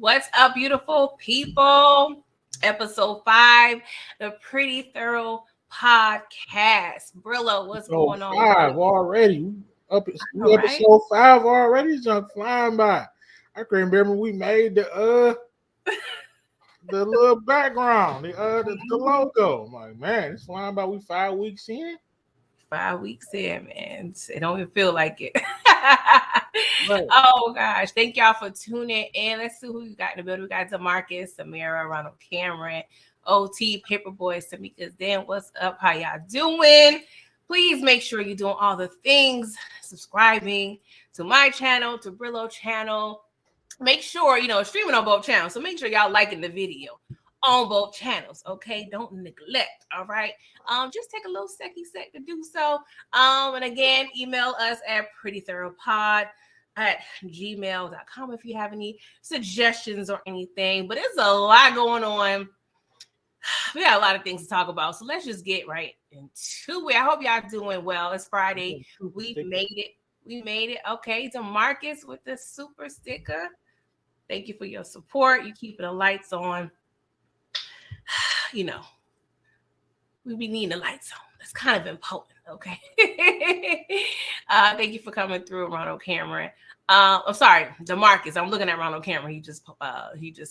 What's up, beautiful people? Episode 5, the Pretty Thorough Podcast. Brillo, what's So going on? five already. All We right. episode 5 already. Junk flying by. I can remember we made the little background, the logo. I'm like, man, it's flying by. We 5 weeks in. 5 weeks in, man. It don't even feel like it. Right. Oh gosh. Thank y'all for tuning in. Let's see who we got in the building. We got Demarcus, Samira, Ronald Cameron, OT, Paperboy, Tamika's Dan. What's up? How y'all doing? Please make sure you're doing all the things, subscribing to my channel, to Brillo channel. Make sure, streaming on both channels. So make sure y'all liking the video on both channels, okay? Don't neglect, all right? Just take a little sec to do so. And again, email us at PrettyThoroughPod at gmail.com if you have any suggestions or anything. But there's a lot going on. We got a lot of things to talk about. So let's just get right into it. I hope y'all doing well. It's Friday. We made it. We made it. Okay, Demarcus with the super sticker. Thank you for your support. You keeping the lights on. We be needing the lights on. That's kind of important, okay? Thank you for coming through, Ronald Cameron. I'm sorry, Demarcus. I'm looking at Ronald Cameron. He just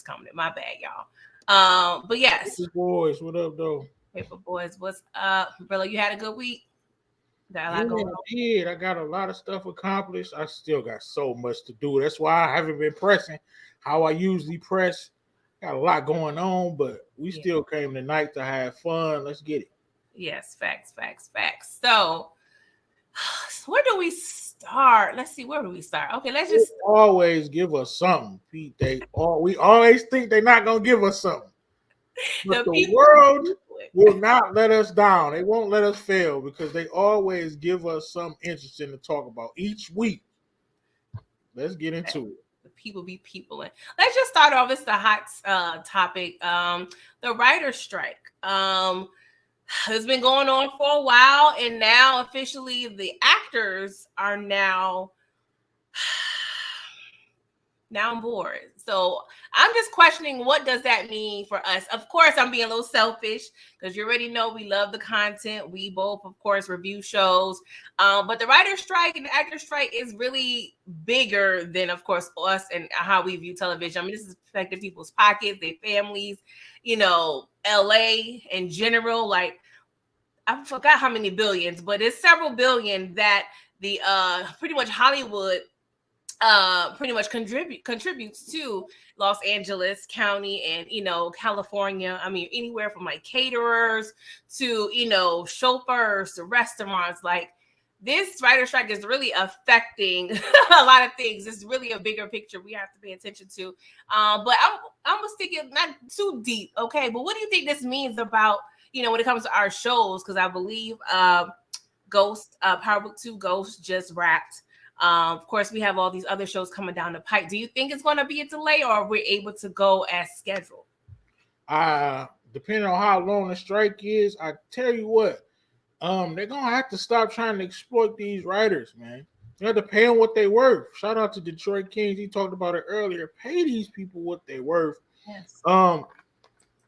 commented. My bad, y'all. But yes. Paper boys, what up, though? Paper boys, what's up? Brillo, you had a good week? I did. I got a lot of stuff accomplished. I still got so much to do. That's why I haven't been pressing how I usually press. Got a lot going on, but we still came tonight to have fun. Let's get it. Yes, facts. So, where do we start? Let's see, where do we start? Okay, let's just always give us something, Pete. We always think they're not gonna give us something. But the world will not let us down. They won't let us fail because they always give us something interesting to talk about each week. Let's get into it. The people be peopling. Let's just start off. It's the hot topic. The writer's strike. It's been going on for a while, and now officially the actors are now on board. So I'm just questioning, what does that mean for us? Of course, I'm being a little selfish because you already know we love the content. We both, of course, review shows. But the writer's strike and the actor's strike is really bigger than, of course, us and how we view television. I mean, this is affecting people's pockets, their families, LA in general. Like, I forgot how many billions, but it's several billion that the pretty much Hollywood pretty much contributes to Los Angeles County and, California. I mean, anywhere from like caterers to, chauffeurs to restaurants. Like, this writer strike is really affecting a lot of things. It's really a bigger picture we have to pay attention to. But I'm gonna stick it not too deep, okay? But what do you think this means about, when it comes to our shows? Because I believe Ghost, Power Book 2 Ghost just wrapped. Of course, we have all these other shows coming down the pipe. Do you think it's going to be a delay, or we're able to go as scheduled? Depending on how long the strike is, I tell you what, they're gonna have to stop trying to exploit these writers, man. You have to pay them what they worth. Shout out to Detroit Kings. He talked about it earlier. Pay these people what they worth. Yes.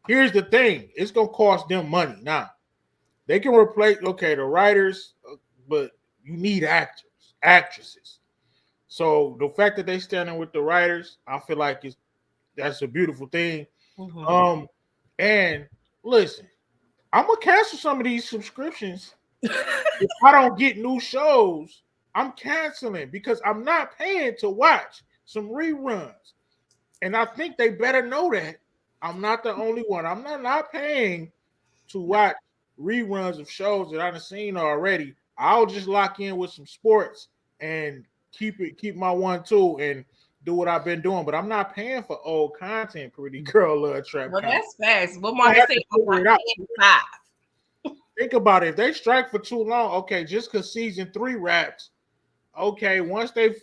Here's the thing: it's gonna cost them money. Now, they can replace the writers, but you need actresses. So the fact that they standing with the writers, I feel like that's a beautiful thing. Mm-hmm. And listen, I'm gonna cancel some of these subscriptions. If I don't get new shows, I'm canceling because I'm not paying to watch some reruns. And I think they better know that. I'm not the only one. I'm not paying to watch reruns of shows that I've seen already. I'll just lock in with some sports and keep my 1-2 and do what I've been doing. But I'm not paying for old content, Pretty Girl Love Trap. Well, that's fast. What more to say? Think about it. If they strike for too long, okay, just because season 3 wraps, okay, once they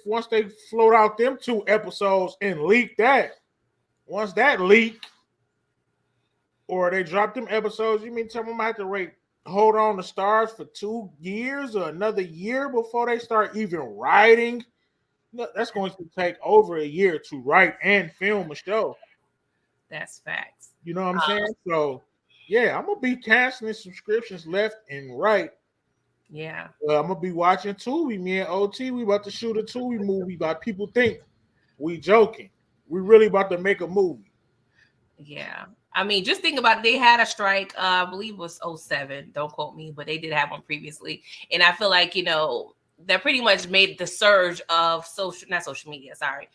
float out them 2 episodes and leak that, once that leak, or they drop them episodes, you mean tell them I have to hold on to stars for 2 years or another year before they start even writing No, that's going to take over a year to write and film a show. That's facts. You know what I'm saying? So, yeah, I'm gonna be canceling subscriptions left and right. Yeah. I'm gonna be watching Tubi. Me and OT, we about to shoot a Tubi movie. But people think we joking. We really about to make a movie. Yeah. I mean, just think about it. They had a strike, I believe it was '07. Don't quote me, but they did have one previously. And I feel like, that pretty much made the surge of not social media, sorry,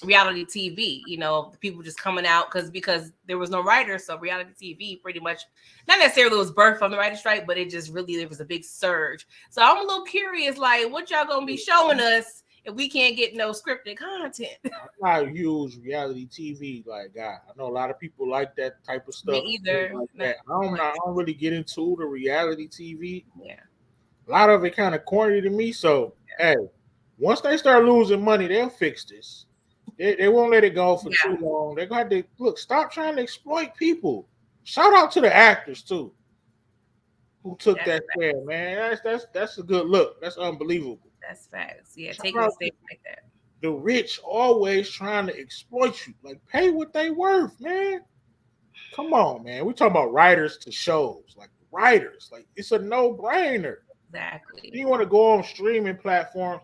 reality TV. The people just coming out because there was no writers. So reality TV pretty much, not necessarily was birthed from the writer strike, but it just really, there was a big surge. So I'm a little curious, like, what y'all gonna be showing us if we can't get no scripted content? I'm not a huge reality TV like guy. I know a lot of people like that type of Me stuff. either. Like that. I don't really get into the reality TV. Yeah. A lot of it kind of corny to me. So, hey, once they start losing money, they'll fix this. They won't let it go for too long. They're going to have to look. Stop trying to exploit people. Shout out to the actors too, who took that stand, man. That's a good look. That's unbelievable. That's facts. Yeah, taking a statement like that. The rich always trying to exploit you. Like, pay what they worth, man. Come on, man. We talking about writers to shows, like writers. Like, it's a no-brainer. Exactly. You want to go on streaming platforms,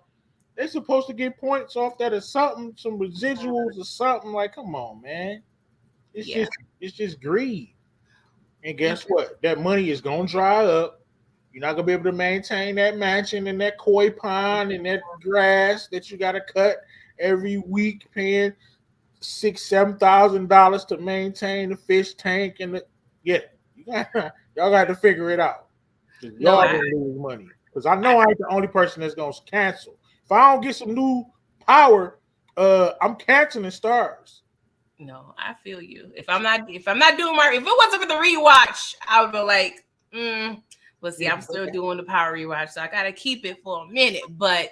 they're supposed to get points off that or something, some residuals or something. Like, come on, man. It's just greed. And guess what? That money is gonna dry up. You're not gonna be able to maintain that mansion and that koi pond and that grass that you gotta cut every week, paying $6,000-7,000 to maintain the fish tank and y'all got to figure it out. Y'all gonna lose money because I know I ain't the only person that's gonna cancel. If I don't get some new power, I'm canceling Stars. No, I feel you. If I'm not doing if it wasn't for the rewatch, I would be like, but see, I'm still doing the power rewatch, so I gotta keep it for a minute. But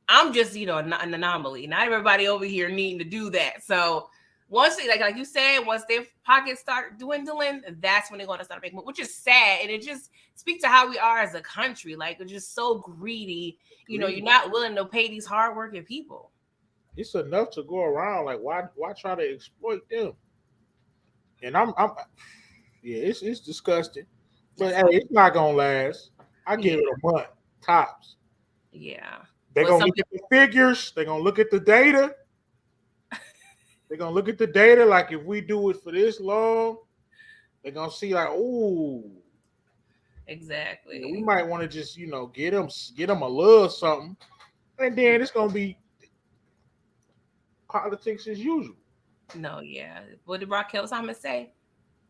I'm just, an anomaly. Not everybody over here needing to do that. So once they, like you said, once their pockets start dwindling, that's when they're going to start making, which is sad. And it just speaks to how we are as a country. Like, we're just so greedy. You're not willing to pay these hardworking people. It's enough to go around. Like, why try to exploit them? And it's disgusting. But hey, it's not gonna last. I give it a month tops. Yeah. They're gonna look at the figures. They're gonna look at the data. They're gonna look at the data. Like, if we do it for this long, they're gonna see like, ooh, exactly. We might want to just get them a little something, and then it's gonna be politics as usual. No, yeah. What did Raquel Simon say?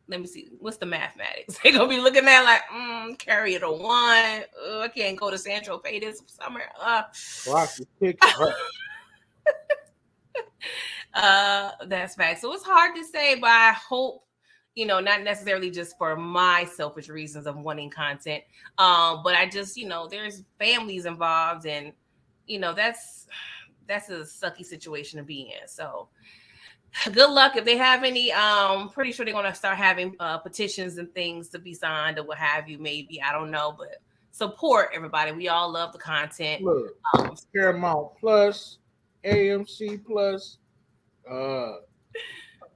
Let me see. What's the mathematics? They're gonna be looking at like, carry it a 1. I can't go to Central Pay this summer. That's fact. So it's hard to say, but I hope, not necessarily just for my selfish reasons of wanting content, but I just, there's families involved, and that's a sucky situation to be in. So good luck. If they have any, pretty sure they're going to start having petitions and things to be signed or what have you. Maybe, I don't know, but support everybody. We all love the content. Look, Paramount Plus, AMC Plus,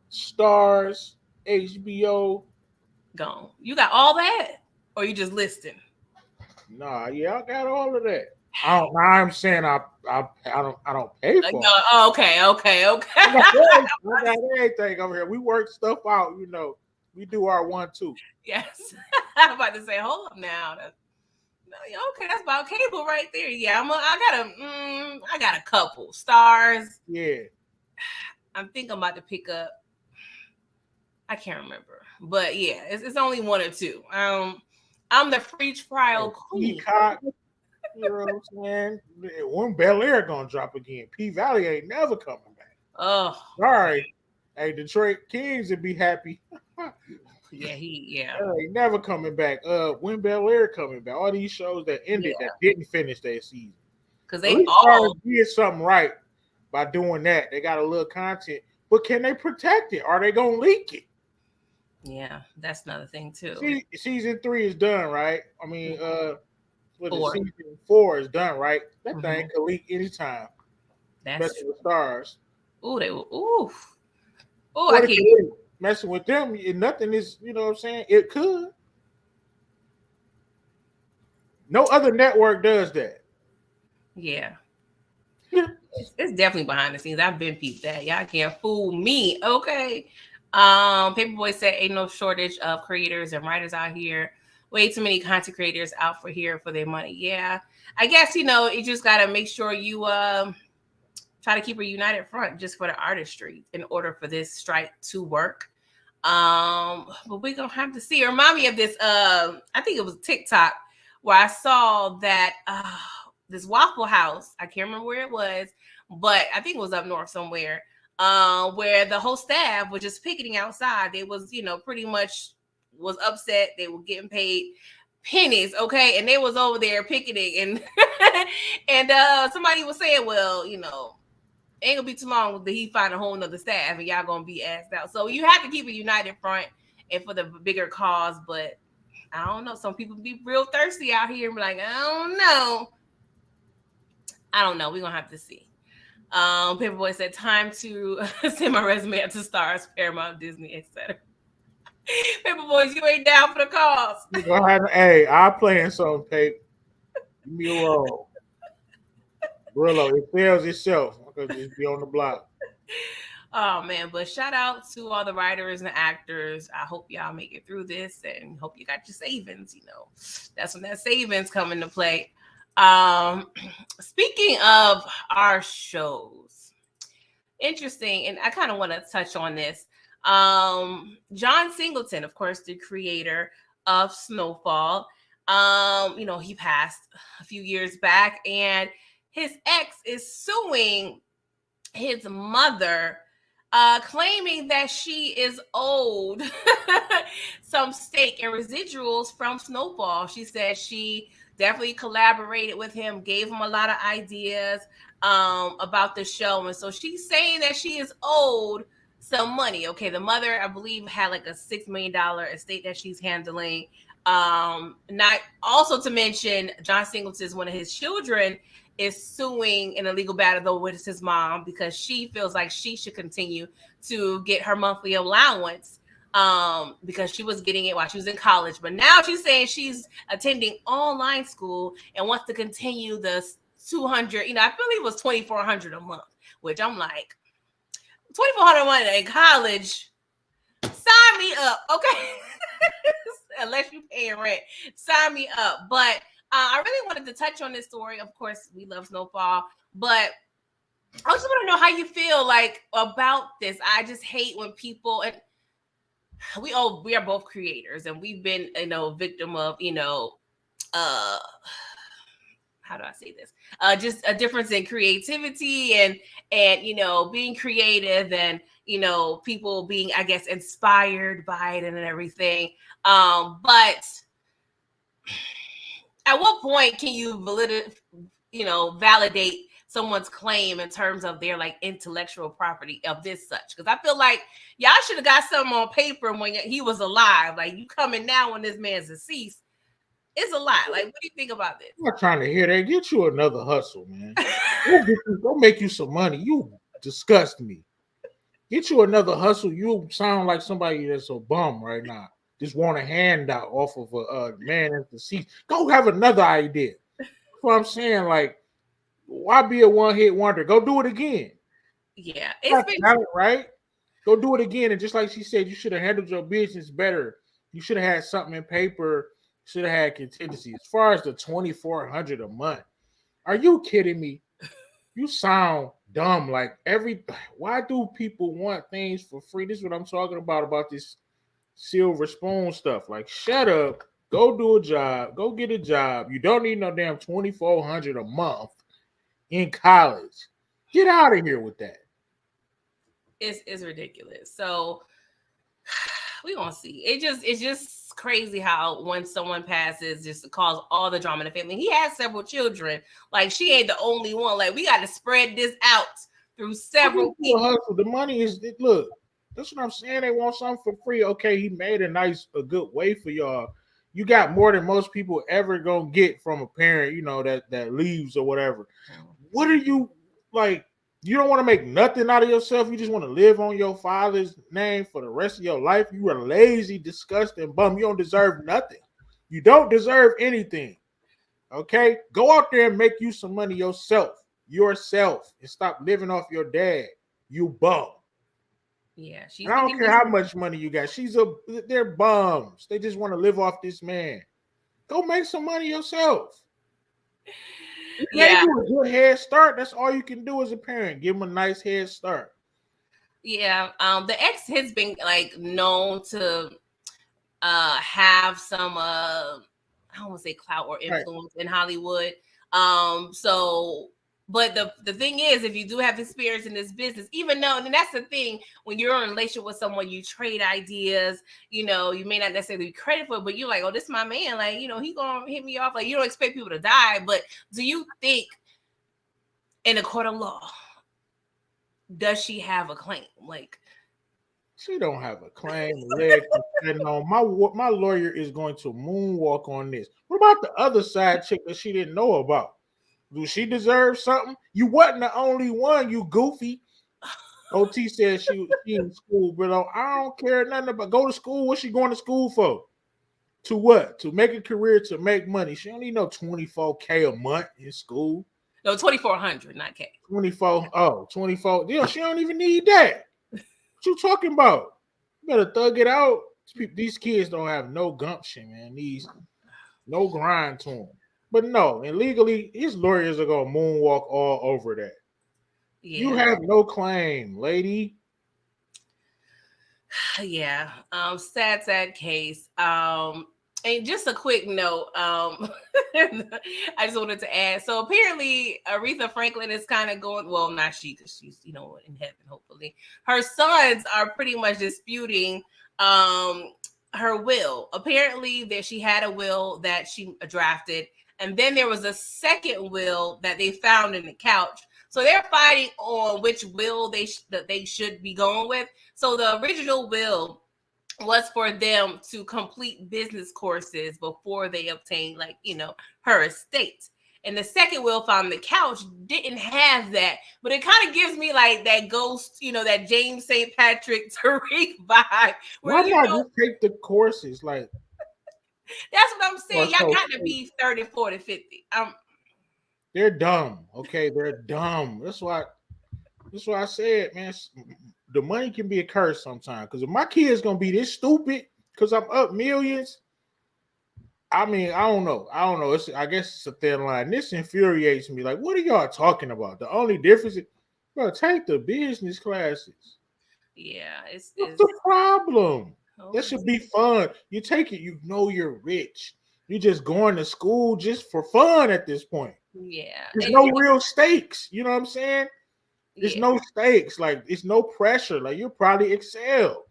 Stars, HBO. Gone. You got all that, or you just listing? Nah, yeah, I got all of that. I'm saying I don't pay for it. Okay. I got everything over here. We work stuff out, We do our 1-2. Yes. I'm about to say, hold up now. Okay, that's about cable right there. Yeah, I got a couple Stars. Yeah. I think I'm about to pick up. I can't remember, but yeah, it's only 1 or 2. I'm the free trial queen. Peacock. You know what I'm saying? When Bel Air gonna drop again? P Valley ain't never coming back. Oh, sorry. Hey, Detroit Kings would be happy. Yeah, ain't never coming back. When Bel Air coming back? All these shows that ended that didn't finish their season because they all did something right by doing that. They got a little content, but can they protect it? Are they gonna leak it? Yeah, that's another thing too. Season 3 is done, right? I mean, When the 4. season 4 is done, right? That thing Mm-hmm. could leak anytime. That's Messing true. with stars. Ooh, they will. Ooh. Ooh, I What it can't. could do? Messing with them, nothing is, you know what I'm saying? It could. No other network does that. Yeah. It's definitely behind the scenes. I've been peeped that. Y'all can't fool me. Okay. Paperboy said ain't no shortage of creators and writers out here. Way too many content creators out for here for their money. Yeah. I guess you just gotta make sure you try to keep a united front just for the artistry in order for this strike to work. But we're gonna have to see. Remind me of this I think it was TikTok where I saw that this Waffle House, I can't remember where it was, but I think it was up north somewhere, where the whole staff was just picketing outside. They was, pretty much was upset. They were getting paid pennies, okay, and they was over there picketing, and and somebody was saying, well, ain't gonna be too long until he find a whole nother staff and y'all gonna be asked out. So you have to keep a united front and for the bigger cause, but I don't know. Some people be real thirsty out here and be like, I don't know. We're gonna have to see. Paperboy said, time to send my resume out to Stars, Paramount, Disney, etc. Paperboys, you ain't down for the cause. Hey, I'll play in some paper. Give me a roll. Brillo, it sells itself. I could just be on the block. Oh man, but shout out to all the writers and actors. I hope y'all make it through this and hope you got your savings. That's when that savings come into play. Speaking of our shows, interesting, and I kind of want to touch on this. John Singleton, of course, the creator of Snowfall. He passed a few years back, and his ex is suing his mother, claiming that she is owed some stake and residuals from Snowfall. She said she definitely collaborated with him, gave him a lot of ideas about the show. And so she's saying that she is owed some money. Okay, the mother, I believe, had like a $6 million estate that she's handling. Not also to mention, John Singleton is one of his children is suing in a legal battle though with his mom because she feels like she should continue to get her monthly allowance because she was getting it while she was in college, but now she's saying she's attending online school and wants to continue the 200, I believe it was 2,400 a month, which I'm like, 2,400 a month in college, sign me up, okay? Unless you're paying rent, sign me up. But I really wanted to touch on this story. Of course, we love Snowfall, but I just want to know how you feel like about this. I just hate when people, and we are both creators, and we've been victim of how do I say this? Just a difference in creativity and being creative and people being, I guess, inspired by it and everything. But at what point can you validate someone's claim in terms of their like intellectual property of this such? Because I feel like y'all should have got something on paper when he was alive. Like, you coming now when this man's deceased, it's a lot. Like, what do you think about this? I'm not trying to hear that. Get you another hustle, man. Go make you some money. You disgust me. Get you another hustle. You sound like somebody that's a bum right now. Just want a handout off of a man that's deceased. Go have another idea. That's what I'm saying. Like, why be a one-hit wonder? Go do it again. Yeah, it's been right. Go do it again. And just like she said, you should have handled your business better. You should have had something in paper. Should have had contingency. As far as the 2,400 a month, are you kidding me? You sound dumb. Like why do people want things for free? This is what I'm talking about this silver spoon stuff. Like, shut up. Go do a job. Go get a job. You don't need no damn 2,400 a month in college. Get out of here with that. It's ridiculous. So we gonna see. It's just crazy how when someone passes, just to cause all the drama in the family. He has several children. Like, she ain't the only one. Like, we got to spread this out through several people. Hustle. The money is look. That's what I'm saying. They want something for free. Okay, he made a good way for y'all. You got more than most people ever gonna get from a parent, you know, that leaves or whatever. What are you like? You don't want to make nothing out of yourself. You just want to live on your father's name for the rest of your life. You are lazy, disgusting bum. You don't deserve nothing. You don't deserve anything. Okay? Go out there and make you some money yourself, and stop living off your dad. You bum. Yeah, she's And I don't making care this. how much money you got. They're bums. They just want to live off this man. Go make some money yourself. You gave Yeah, you a good head start. That's all you can do as a parent. Give him a nice head start. yeah. The ex has been like known to have some I don't want to say clout or Right. influence in Hollywood. So but the thing is, if you do have experience in this business, even though, and that's the thing, when you're in a relationship with someone, you trade ideas, you know, you may not necessarily be credited for it, but you're like, oh, this is my man, like, you know, he gonna hit me off. Like, you don't expect people to die, but do you think in a court of law, does she have a claim? Like, She don't have a claim. Leg on my lawyer is going to moonwalk on this. What about the other side chick that she didn't know about? Do she deserve something? You wasn't the only one, you goofy. OT said she in school, but I don't care nothing about go to school. What's she going to school for? To what? To make a career, to make money. She don't need no 24K a month in school. no, 2,400, not K. 24. Oh, 24. Yeah, she don't even need that. What you talking about? You better thug it out. These kids don't have no gumption, man. These no grind to them. But no, and legally, his lawyers are gonna moonwalk all over that. Yeah. You have no claim, lady. Yeah. Sad case. And just a quick note, I just wanted to add. So apparently, Aretha Franklin is kind of going. Well, not she, because she's, you know, in heaven. Hopefully, her sons are pretty much disputing her will. Apparently, that she had a will that she drafted, and then there was a second will that they found in the couch. So they're fighting on which will that they should be going with. So the original will was for them to complete business courses before they obtained, like, you know, her estate. And the second will found on the couch didn't have that, but it kind of gives me like that ghost, you know, that James St. Patrick Tariq vibe. Why Where, you not know, just take the courses? Like, that's what I'm saying. Y'all so got to be 30, 40, 50. they're dumb. Okay, they're dumb. That's why I said, man. The money can be a curse sometimes. Because if my kid's gonna be this stupid, because I'm up millions. I mean, I don't know. I guess it's a thin line. This infuriates me. Like, what are y'all talking about? The only difference is, bro, take the business classes. Yeah, What's the problem? oh, That should be fun. You take it, you know you're rich. You're just going to school just for fun at this point. yeah. There's no real stakes. You know what I'm saying? There's Yeah. no stakes. Like, it's no pressure. Like, you'll probably excel.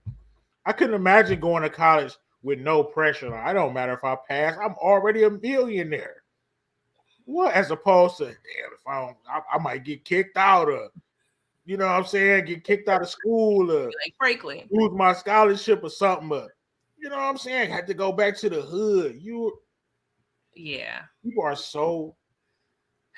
I couldn't imagine going to college with no pressure. Like, I don't matter if I pass. I'm already a millionaire. What? As opposed to, damn, if I might get kicked out of, you know what I'm saying? Get kicked out of school or Like Franklin. lose my scholarship or something. But, you know what I'm saying? Had to go back to the hood. Yeah. People are so,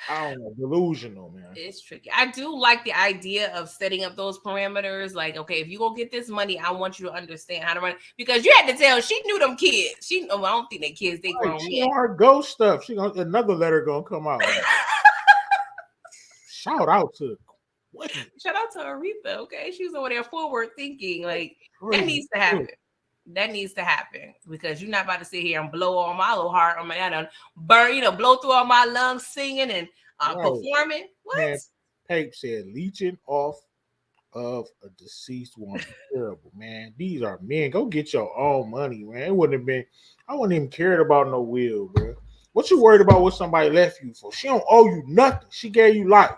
I don't know, delusional, man. It's tricky. I do like the idea of setting up those parameters. Like, okay, if you go get this money, I want you to understand how to run. Because you had to tell, she knew them kids. I don't think they kids, they grown She men. on her ghost stuff. Another letter gonna come out. Shout out to Shout out to Aretha. Okay, she was over there forward thinking. Like, that crazy. needs to happen. That needs to happen, because you're not about to sit here and blow all my little heart on my head and burn, you know, blow through all my lungs singing and performing. What? Man, Pape said leeching off of a deceased woman. Terrible, man. These are men. Go get your own money, man. It wouldn't have been. I wouldn't even cared about no will, bro. What you worried about what somebody left you for? She don't owe you nothing. She gave you life.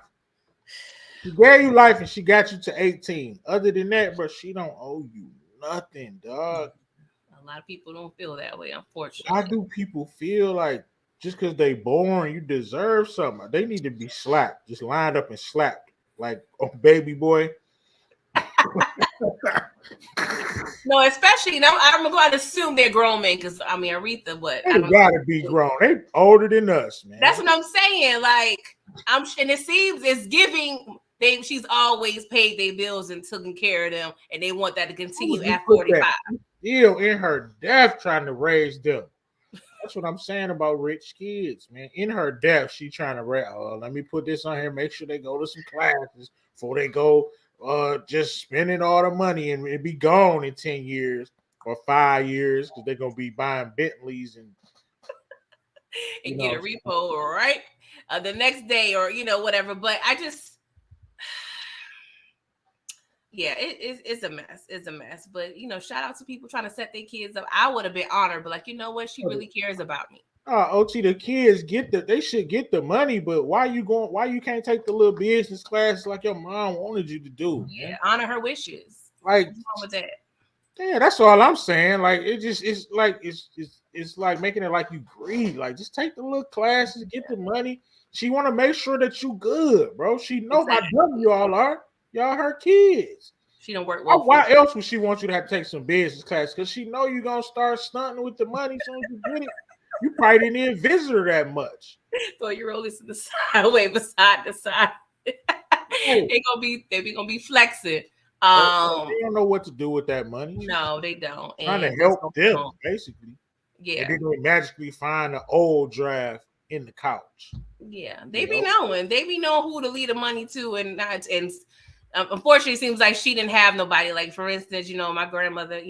She gave you life and she got you to 18. Other than that, bro, she don't owe you nothing, dog. A lot of people don't feel that way, unfortunately. Why do people feel like just because they born, you deserve something? They need to be slapped, just lined up and slapped, like, oh, baby boy. No, especially, I'm going to assume they're grown men because I mean Aretha, but I They don't gotta know. be grown. They older than us, That's man. what I'm saying. Like and it seems it's giving. She's always paid their bills and taken care of them, and they want that to Why would continue you at put that 45. still in her death trying to raise them? That's what I'm saying about rich kids, man. In her death, she trying to raise. Oh, let me put this on here. Make sure they go to some classes before they go. Just spending all the money and it be gone in 10 years or 5 years because they're gonna be buying Bentleys and you And know. get a repo right the next day or whatever. But I just yeah, it's a mess. It's a mess. But shout out to people trying to set their kids up. I would have been honored, but like you know what, she really cares about me. OT, the kids they should get the money, but why you going? Why you can't take the little business classes like your mom wanted you to do, Yeah, man? honor her wishes. Like, What's wrong with that? yeah, that's all I'm saying. Like, it's like making it like you greedy. Like, just take the little classes, get the money. She want to make sure that you good, bro. She know how Exactly. dumb you all are. Y'all her kids. She don't work Why, well for why else would she want you to have to take some business class? Because she know you're gonna start stunting with the money as soon as you get it. You probably didn't even visit her that much. so you're rolling to the side, way beside the side. Oh, they be flexing. they don't know what to do with that money. She's No, they don't. trying to And that's help gonna be them, home. basically. And Yeah. then they magically find an old draft in the couch. Yeah. They You be know? knowing. They be knowing who to lead the money to and not and unfortunately it seems like she didn't have nobody. Like for instance, my grandmother,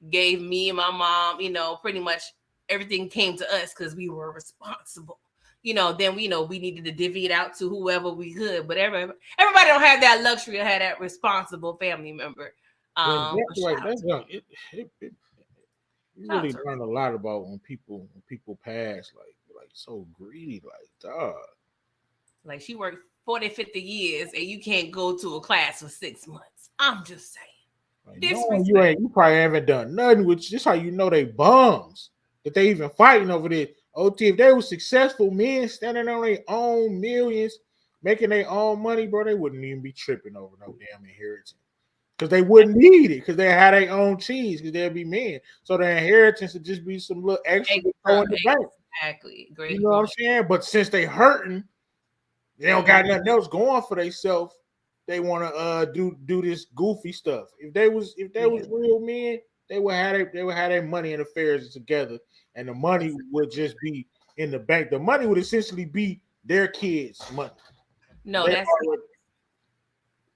gave me and my mom, pretty much everything came to us because we were responsible. Then we needed to divvy it out to whoever we could, but everybody don't have that luxury to have that responsible family member. And But that's like shout out that's to you shout out really to learn a lot about when people pass like so greedy, like dog. like she worked 40, 50 years and you can't go to a class for 6 months. I'm just saying. Like knowing Disrespect. you probably haven't done nothing, which this how you know they bums that they even fighting over this. OT, if they were successful men standing on their own millions, making their own money, bro, they wouldn't even be tripping over no damn inheritance. Because they wouldn't need it, because they had their own cheese, because they'd be men. So the inheritance would just be some little extra to throw in the bank. Exactly. You Great know what I'm point. saying? But since they hurting, they don't got nothing else going for themselves. They want to do this goofy stuff. If they was real men, they would have their money and affairs together, and the money would just be in the bank. The money would essentially be their kids' money. No, They that's already,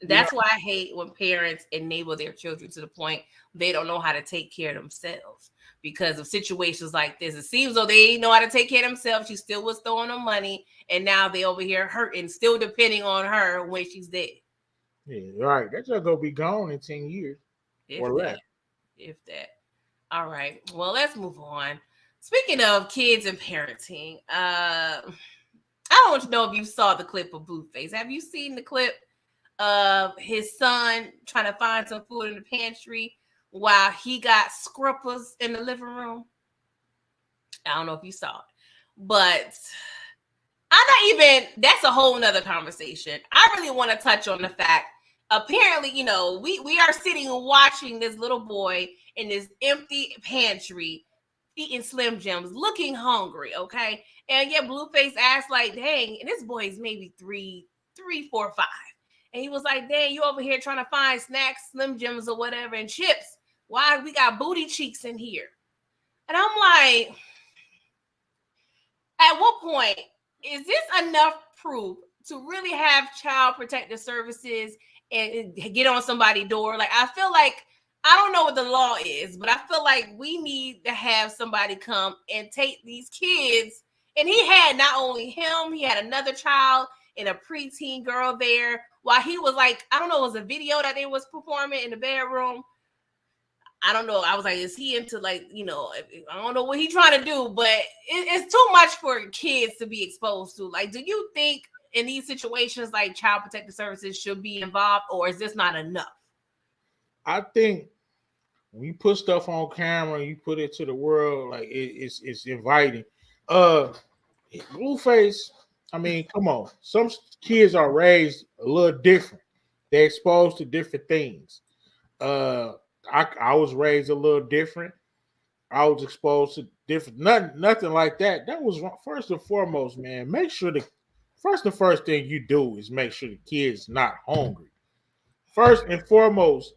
you know, That's why I hate when parents enable their children to the point they don't know how to take care of themselves because of situations like this. It seems though they know how to take care of themselves. She still was throwing them money, and now they over here hurting, still depending on her when she's dead. yeah, right. That's just gonna be gone in 10 years If or less. that, if that. All right. Well, let's move on. Speaking of kids and parenting, I don't know if you saw the clip of Blueface. Have you seen the clip of his son trying to find some food in the pantry while he got scruppers in the living room? I don't know if you saw it, but I'm not even, that's a whole nother conversation. I really want to touch on the fact, apparently, we are sitting and watching this little boy in this empty pantry eating Slim Jims, looking hungry, okay? And yet Blueface asked like, dang, and this boy is maybe 3, 4, 5. And he was like, dang, you over here trying to find snacks, Slim Jims or whatever, and chips. Why we got booty cheeks in here? And I'm like, at what point is this enough proof to really have child protective services and get on somebody's door? Like, I feel like, I don't know what the law is, but I feel like we need to have somebody come and take these kids. And he had not only him, he had another child and a preteen girl there while he was like, I don't know, it was a video that they was performing in the bedroom. I don't know. I was like, is he into like, I don't know what he's trying to do, but it's too much for kids to be exposed to. Like, do you think in these situations, like child protective services should be involved, or is this not enough? I think when you put stuff on camera, you put it to the world, like it's inviting. Blueface, I mean, come on. Some kids are raised a little different They're exposed to different things. Uh, I was raised a little different. I was exposed to different nothing like that. That was wrong. First and foremost, man. Make sure the first thing you do is make sure the kid's not hungry. First and foremost,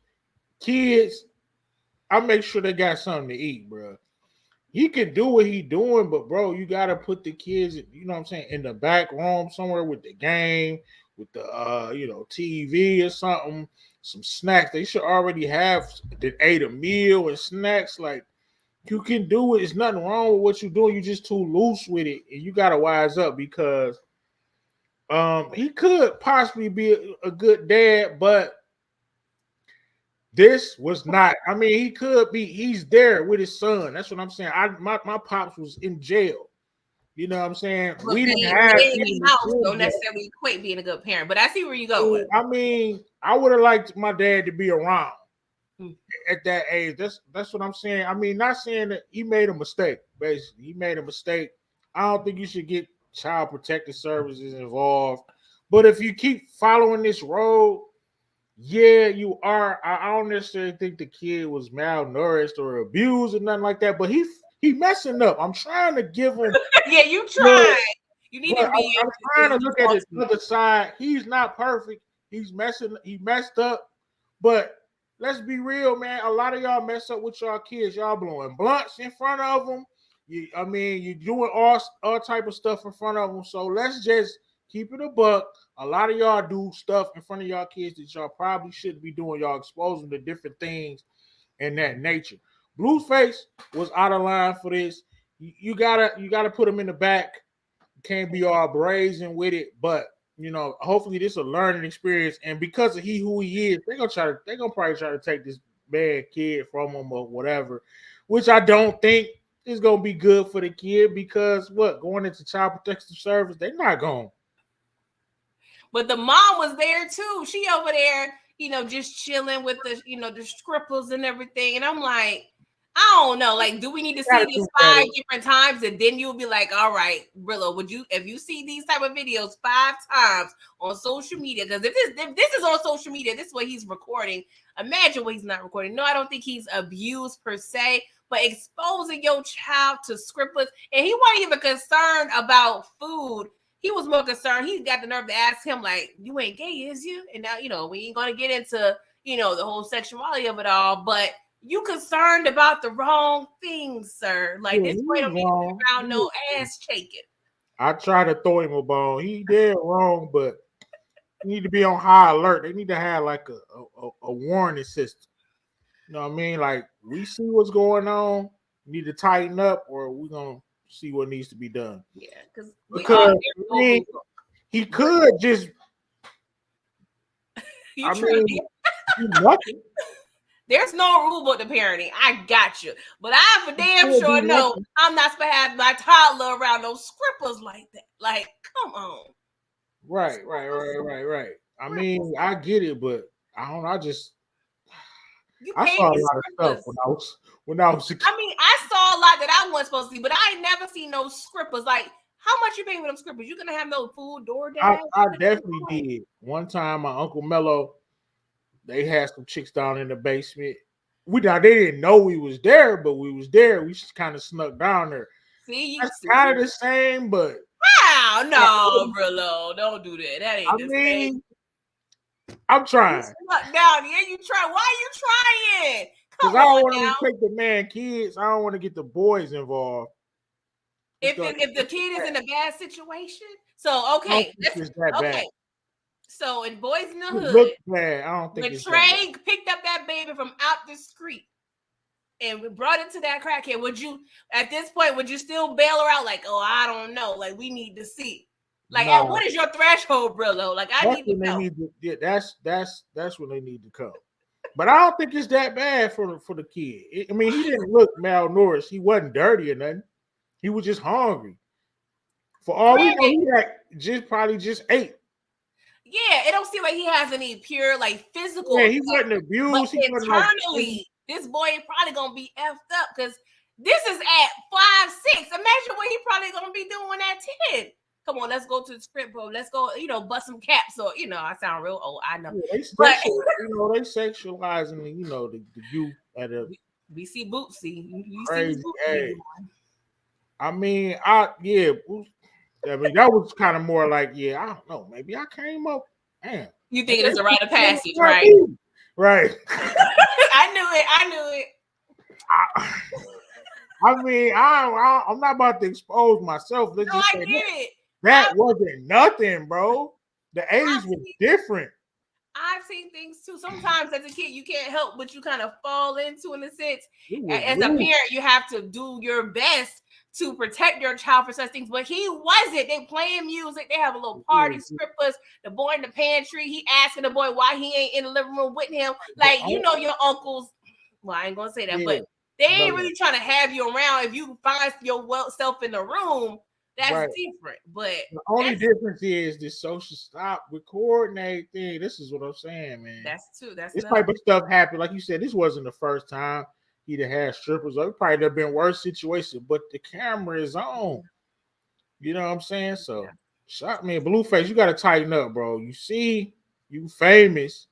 kids, I make sure they got something to eat, bro. He can do what he doing, but bro, you gotta put the kids, you know what I'm saying, in the back room somewhere with the game, with the TV or something, some snacks. They should already have that ate a meal and snacks. Like you can do it. It's nothing wrong with what you're doing. You're just too loose with it, and you gotta wise up because he could possibly be a good dad, but this was not. I mean, he could be. He's there with his son. That's what I'm saying. My pops was in jail. You know what I'm saying? But We didn't being have in even the house the don't necessarily equate being a good parent. But I see where you going. I mean, I would have liked my dad to be around at that age. That's what I'm saying. I mean, not saying that he made a mistake. Basically, he made a mistake. I don't think you should get child protective services involved. But if you keep following this road, yeah, you are. I don't necessarily think the kid was malnourished or abused or nothing like that. But he messing up. I'm trying to give him. Yeah, you tried. You need But to be. I'm trying to look at the other side. He's not perfect. He messed up. But let's be real, man. A lot of y'all mess up with y'all kids. Y'all blowing blunts in front of them. You're doing all type of stuff in front of them. So let's just keep it a buck. A lot of y'all do stuff in front of y'all kids that y'all probably shouldn't be doing. Y'all expose them to different things in that nature. Blueface was out of line for this. You gotta put him in the back. You can't be all brazen with it, but hopefully this is a learning experience. And because of who he is, they're gonna probably try to take this bad kid from him or whatever, which I don't think is gonna be good for the kid because going into child protective service, they're not going. But the mom was there too. She over there, just chilling with the, the scribbles and everything. And I'm like, I don't know. Like, do we need to see this 5 different times? And then you'll be like, all right, Brillo, if you see these type of videos 5 times on social media, because if this is on social media, this is what he's recording. Imagine what he's not recording. No, I don't think he's abused per se, but exposing your child to scribblers. And he wasn't even concerned about food. He was more concerned. He got the nerve to ask him, like, you ain't gay, is you? And now, we ain't going to get into, the whole sexuality of it all. But you concerned about the wrong things, sir. Like, this boy don't need to be around no ass shaking. I try to throw him a bone. He did wrong, but he need to be on high alert. They need to have, like, a warning system. You know what I mean? Like, we see what's going on. We need to tighten up or we're going to see what needs to be done. Yeah, because he could just. Nothing. There's no rule book to parenting. I got you, but I for damn sure know I'm not supposed to have my toddler around those scribbles like that. Like, come on. Right. I mean, I get it, but I don't know. I saw a lot of stuff when I was a kid. I mean, I saw a lot that I wasn't supposed to see, but I ain't never seen no scribbles. Like, how much you paying for them scribbles? You gonna have no food DoorDash? I definitely did. One time, my Uncle Mello, they had some chicks down in the basement. They didn't know we was there, but we was there. We just kind of snuck down there. See, that's kind of the same, but no, Brillo, don't do that. That ain't the same. I'm trying. Down, yeah, you try. Why are you trying? Because I don't want to take the man kids. I don't want to get the boys involved. If the kid is in a bad situation, so okay, bad. So in Boys in the Hood, look bad. I don't think when Trey picked up that baby from out the street and we brought it to that crackhead, would you at this point still bail her out? Like, oh, I don't know. Like, we need to see. Like, what is your threshold, Brillo? Like, I need to know. That's when they need to come. But I don't think it's that bad for the kid. I mean, he didn't look malnourished. He wasn't dirty or nothing. He was just hungry. For all we know, he probably just ate. Yeah, it don't seem like he has any pure, like, physical. Yeah, he wasn't abused. But internally, this boy probably gonna be effed up because this is at 5, 6. Imagine what he probably gonna be doing at 10. Come on, let's go to the script, bro. Let's go, bust some caps. Or, I sound real old. I know. Yeah, they But they sexualizing the youth at a we see Bootsy. You see what crazy Bootsy age. doing. I mean, that was kind of more like, yeah, I don't know. Maybe I came up. Damn. You think it's a rite of passage, right? Right. I knew it. I mean, I'm not about to expose myself. Let's No, just I say get it. that wasn't nothing, bro. The age was different. I've seen things too. Sometimes as a kid, you can't help but you kind of fall into, in a sense. As a parent, you have to do your best to protect your child for such things. But he wasn't. They playing music. They have a little party, strippers, the boy in the pantry. He asking the boy why he ain't in the living room with him. Like, your uncles. Well, I ain't gonna say that, but they ain't really trying to have you around. If you find yourself in the room, that's different. But the only difference is the social stop recording everything. This is what I'm saying, man. That's true. This type of stuff happened. Like you said, this wasn't the first time he'd have had strippers. It probably have been worse situations, but the camera is on. You know what I'm saying? So, Blueface, you got to tighten up, bro. You see, you famous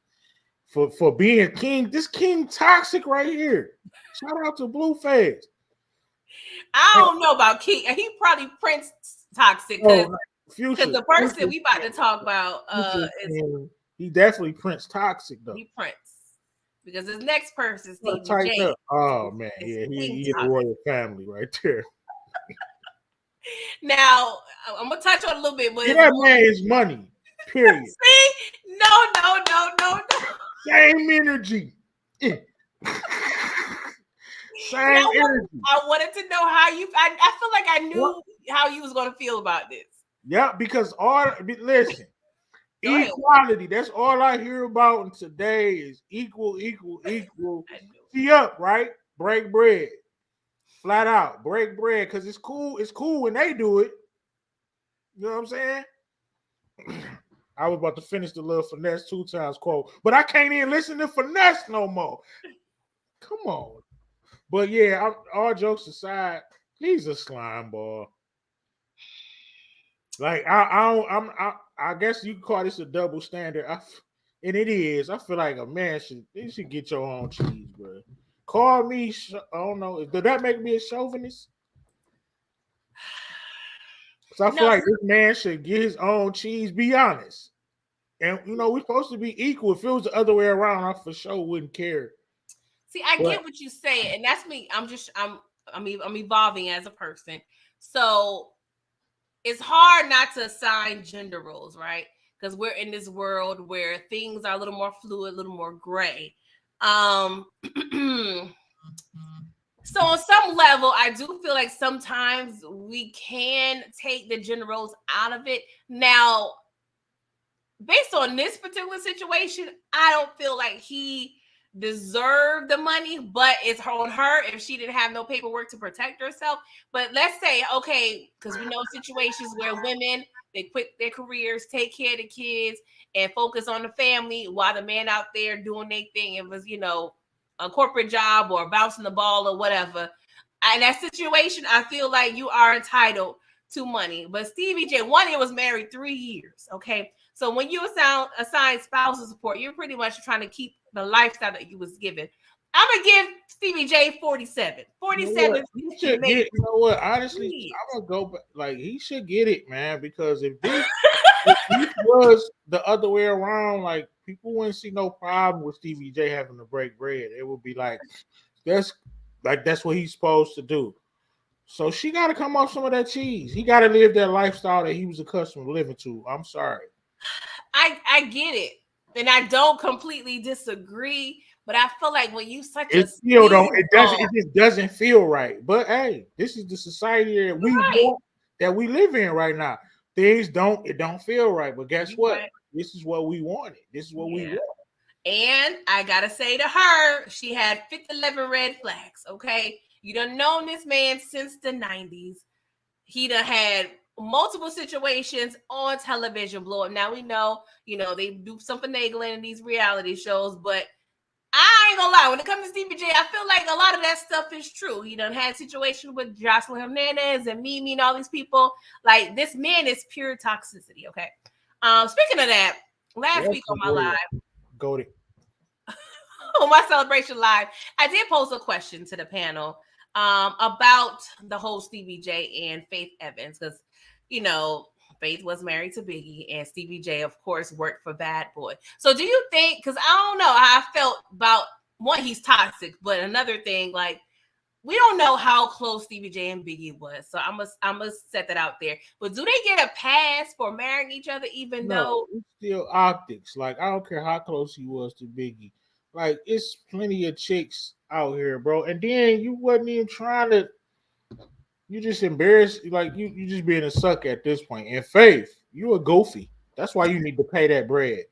for being king. This king toxic right here. Shout out to Blueface. I don't know about King. He probably Prince toxic because the person we about to talk about he definitely Prince toxic though. He Prince because his next person Stevie J. Oh man, yeah, he a royal family right there. Now I'm gonna touch on a little bit, but that man is money. Period. See, no. Same energy. Same energy. I wanted to know how you. I feel like I knew how you was gonna feel about this. Yeah, because listen, equality. That's all I hear about today is equal. See up, right? Break bread. Flat out, break bread because it's cool. It's cool when they do it. You know what I'm saying? I was about to finish the little finesse 2 times quote, but I can't even listen to finesse no more. Come on. But yeah, all jokes aside, he's a slime ball. Like I guess you could call this a double standard, and it is. I feel like a man should get your own cheese, bro. Call me. I don't know. Does that make me a chauvinist? So I feel like this man should get his own cheese. Be honest, and we're supposed to be equal. If it was the other way around, I for sure wouldn't care. See, I get what you say, and that's me. I'm evolving as a person, so it's hard not to assign gender roles, right? Because we're in this world where things are a little more fluid, a little more gray. So on some level, I do feel like sometimes we can take the gender roles out of it. Now, based on this particular situation, I don't feel like he deserved the money, but it's on her if she didn't have no paperwork to protect herself. But let's say, okay, because we know situations where women, they quit their careers, take care of the kids, and focus on the family while the man out there doing their thing. It was, a corporate job or bouncing the ball or whatever. In that situation, I feel like you are entitled to money. But Stevie J, one year was married 3 years. Okay. So when you assign spousal support, you're pretty much trying to keep the lifestyle that you was given. I'm gonna give Stevie J 47. 47. He should get, you know what? Honestly, I'm gonna go back. Like, he should get it, man. Because if this was the other way around, like, people wouldn't see no problem with Stevie J having to break bread. It would be like that's what he's supposed to do. So she got to come off some of that cheese. He got to live that lifestyle that he was accustomed to living to. I'm sorry. I get it, and I don't completely disagree. But I feel like when you it just doesn't feel right. But hey, this is the society that we live in right now. Things don't feel right. But guess what? This is what we wanted. This is what we want. And I gotta say to her, she had 11 red flags. Okay, you done known this man since the 90s. He done had multiple situations on television blow up. Now we know, they do some finagling in these reality shows, but I ain't gonna lie. When it comes to Stevie J, I feel like a lot of that stuff is true. He done had situations with Jocelyn Hernandez and Mimi and all these people. Like, this man is pure toxicity. Okay. Speaking of that, last week on my live, go to on my celebration live, I did pose a question to the panel about the whole Stevie J and Faith Evans, because you know Faith was married to Biggie, and Stevie J, of course, worked for Bad Boy. So, do you think? Because I don't know how I felt about one, he's toxic, but another thing, like, we don't know how close Stevie J and Biggie was. So I must set that out there. But do they get a pass for marrying each other, even though it's still optics. Like, I don't care how close he was to Biggie. Like, it's plenty of chicks out here, bro. And then you wasn't even trying to. You just embarrassed. Like, you just being a sucker at this point. And Faith, you a goofy. That's why you need to pay that bread.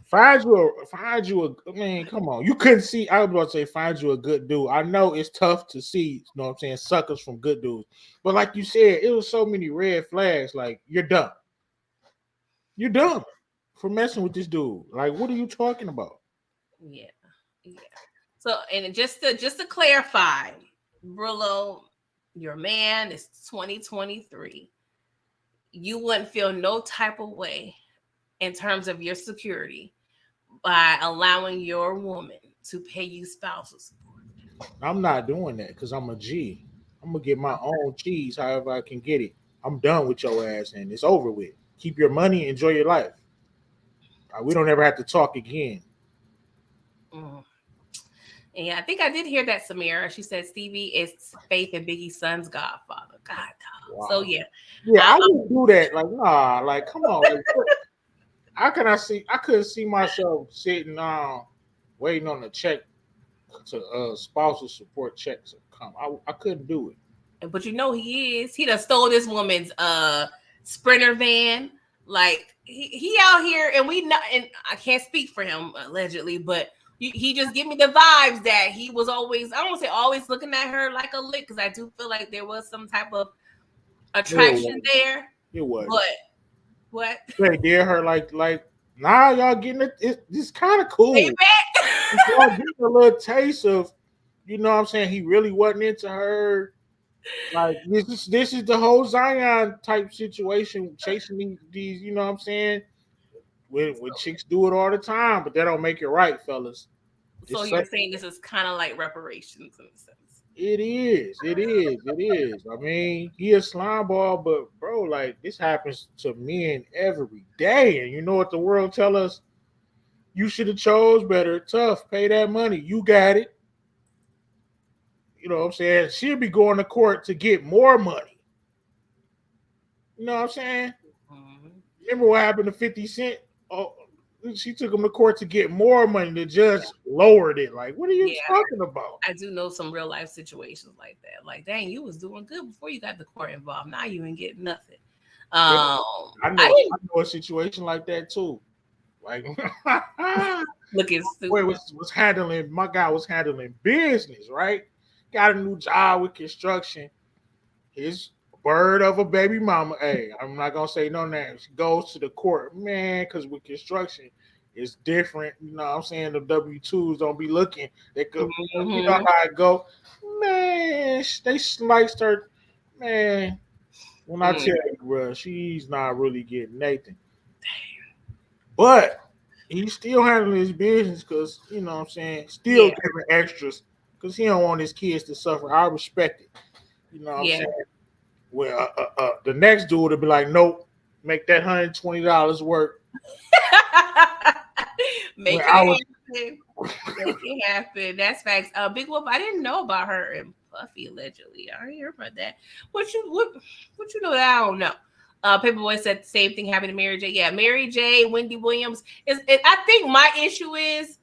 Find you a man. Come on, you couldn't see. I was about to say, find you a good dude. I know it's tough to see. You know what I'm saying? Suckers from good dudes. But like you said, it was so many red flags. Like, you're dumb. You're dumb for messing with this dude. Like, what are you talking about? yeah, yeah. So, and just to clarify, Brillo, your man is 2023. You wouldn't feel no type of way in terms of your security by allowing your woman to pay you spousal support. I'm not doing that because I'm a G. I'm gonna get my own cheese however I can get it. I'm done with your ass and it's over with. Keep your money, enjoy your life. We don't ever have to talk again. Mm. Yeah, I think I did hear that, Samira. She said Stevie is Faith and Biggie's son's godfather. God, dog. Wow. So yeah, I wouldn't do that. Like, nah, like, come on. Like, how can I see? I couldn't see myself sitting waiting on a check to spousal support checks to come. I couldn't do it. but you know he is. He done stole this woman's Sprinter van. Like he out here, and we not. And I can't speak for him allegedly, but he just give me the vibes that he was always. I don't want to say always looking at her like a lick, because I do feel like there was some type of attraction there. It was. But what? They did her like now y'all getting it. It's kind of cool. Y'all getting a little taste of, you know what I'm saying? He really wasn't into her. Like, this is the whole Zion type situation, chasing these, you know what I'm saying? When chicks do it all the time, but that don't make it right, fellas. So you're saying this is kind of like reparations in a sense. It is. I mean, he a slime ball, but bro, like, this happens to men every day. And you know what the world tell us? You should have chose better. Tough. Pay that money. You got it. You know what I'm saying? She'll be going to court to get more money. You know what I'm saying? Mm-hmm. Remember what happened to 50 Cent? Oh, she took him to court to get more money. The judge lowered it. Like, what are you talking about? I do know some real life situations like that. Like, dang, you was doing good before you got the court involved. Now you ain't getting nothing. I know a situation like that too. Like, looking stupid. My guy was handling business, right? Got a new job with construction. His bird of a baby mama. Hey, I'm not gonna say no names. Goes to the court, man, because with construction, it's different. You know what I'm saying? The W-2s don't be looking. They could, you know how it go. Man, they sliced her. Man, when I tell you, bro, she's not really getting Nathan. But he's still handling his business because, you know what I'm saying, still giving extras because he don't want his kids to suffer. I respect it. You know what I'm saying? Well, the next dude would be like, nope, make that $120 work. Make it happen. That's facts. Big Wolf, I didn't know about her and Puffy allegedly. I didn't hear about that. What you know that I don't know? Paperboy said the same thing happened to Mary J. Yeah, Mary J. Wendy Williams I think my issue is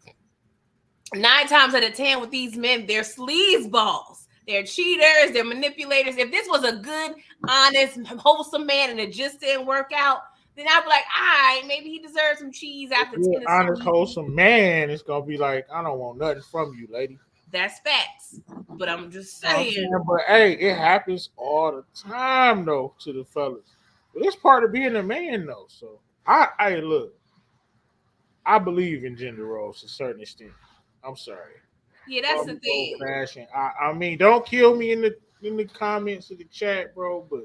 9 times out of 10 with these men, they're sleazeballs. They're cheaters. They're manipulators. If this was a good, honest, wholesome man and it just didn't work out, then I'd be like, all right, maybe he deserves some cheese after 10. Honest, wholesome man, it's gonna be like, I don't want nothing from you, lady. That's facts. But I'm just saying. But hey, it happens all the time though to the fellas. But it's part of being a man though. So I look, I believe in gender roles to a certain extent. I'm sorry. Yeah, that's Call the me old thing. fashioned. I mean, don't kill me in the comments of the chat, bro. But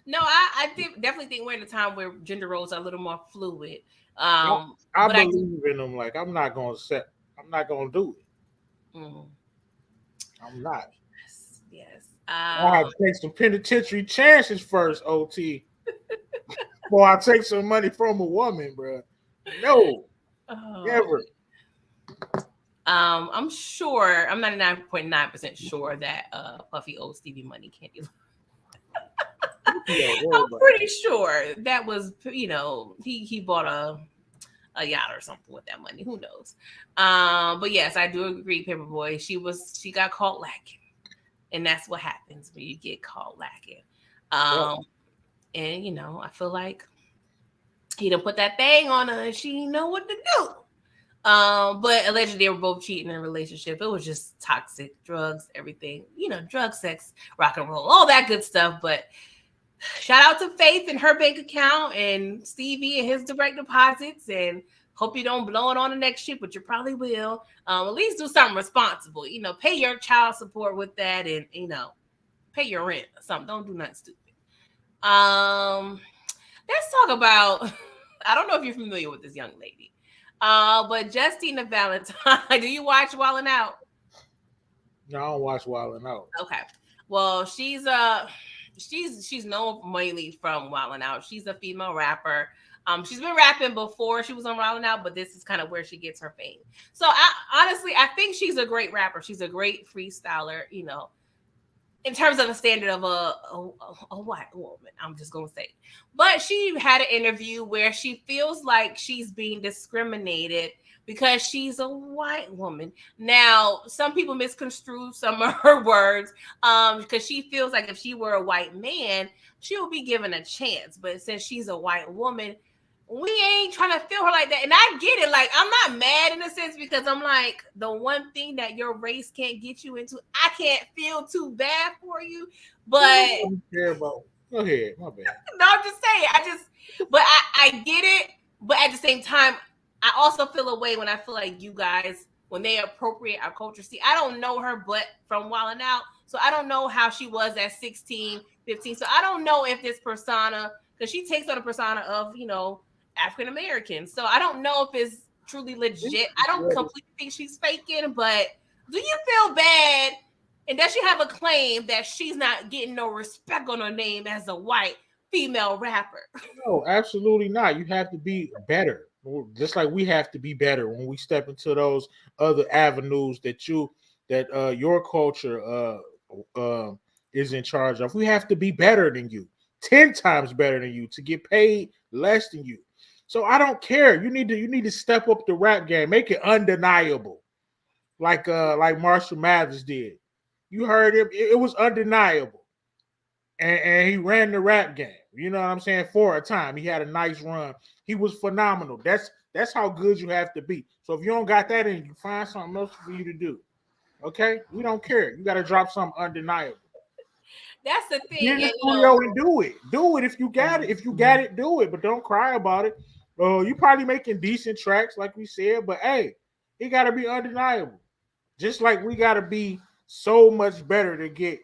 No, I definitely think we're in a time where gender roles are a little more fluid. I But I do. believe in them. Like I'm not gonna set. I'm not gonna do it. Mhm. I'm not. Yes, yes. I have to take some penitentiary chances first, OT, before I take some money from a woman, bro. No, Oh, never. I'm sure. I'm 99.9% sure that Puffy owes Stevie money. Candy. Yeah, worry I'm about it. pretty sure that was, he bought a yacht or something with that money. Who knows? But yes, I do agree, Paperboy. She got caught lacking, and that's what happens when you get caught lacking. Yep. And I feel like he done put that thing on her, and she didn't know what to do. But allegedly they were both cheating in a relationship. It was just toxic, drugs, everything, drug, sex, rock and roll, all that good stuff. But shout out to Faith and her bank account and Stevie and his direct deposits. And hope you don't blow it on the next ship, but you probably will. At least do something responsible. Pay your child support with that, and pay your rent or something. Don't do nothing stupid. Let's talk about. I don't know if you're familiar with this young lady, but Justina Valentine. Do you watch Wildin' Out? No, I don't watch Wild and Out. Okay. Well, she's known mainly from Wildin' Out. She's a female rapper. She's been rapping before she was on Wildin' Out, but this is kind of where she gets her fame. So I think she's a great rapper. She's a great freestyler. In terms of the standard of a white woman, I'm just gonna say. But she had an interview where she feels like she's being discriminated because she's a white woman. Now, some people misconstrue some of her words, because she feels like if she were a white man, she would be given a chance. But since she's a white woman, we ain't trying to feel her like that. And I get it. Like, I'm not mad in a sense because I'm like, the one thing that your race can't get you into, I can't feel too bad for you. But I don't care about. Go ahead, my bad. no, I'm just saying. But I get it. But at the same time, I also feel a way when I feel like you guys, when they appropriate our culture. See, I don't know her, but from Wildin' Out. So I don't know how she was at 16, 15. So I don't know if this persona, because she takes on a persona of, African American. So I don't know if it's truly legit. I don't completely think she's faking, but do you feel bad? And does she have a claim that she's not getting no respect on her name as a white female rapper? No, absolutely not. You have to be better. Just like we have to be better when we step into those other avenues that your culture is in charge of. We have to be better than you, 10 times better than you, to get paid less than you. So I don't care. You need to step up the rap game, make it undeniable, like Marshall Mathers did. You heard him; it was undeniable, and he ran the rap game. You know what I'm saying? For a time, he had a nice run. He was phenomenal. That's how good you have to be. So if you don't got that in you, find something else for you to do. Okay, we don't care. You got to drop something undeniable. That's the Get thing. in the And studio and do it. Do it if you got it. If you got it, do it. But don't cry about it. You probably making decent tracks, like we said. But hey, it got to be undeniable. Just like we got to be so much better to get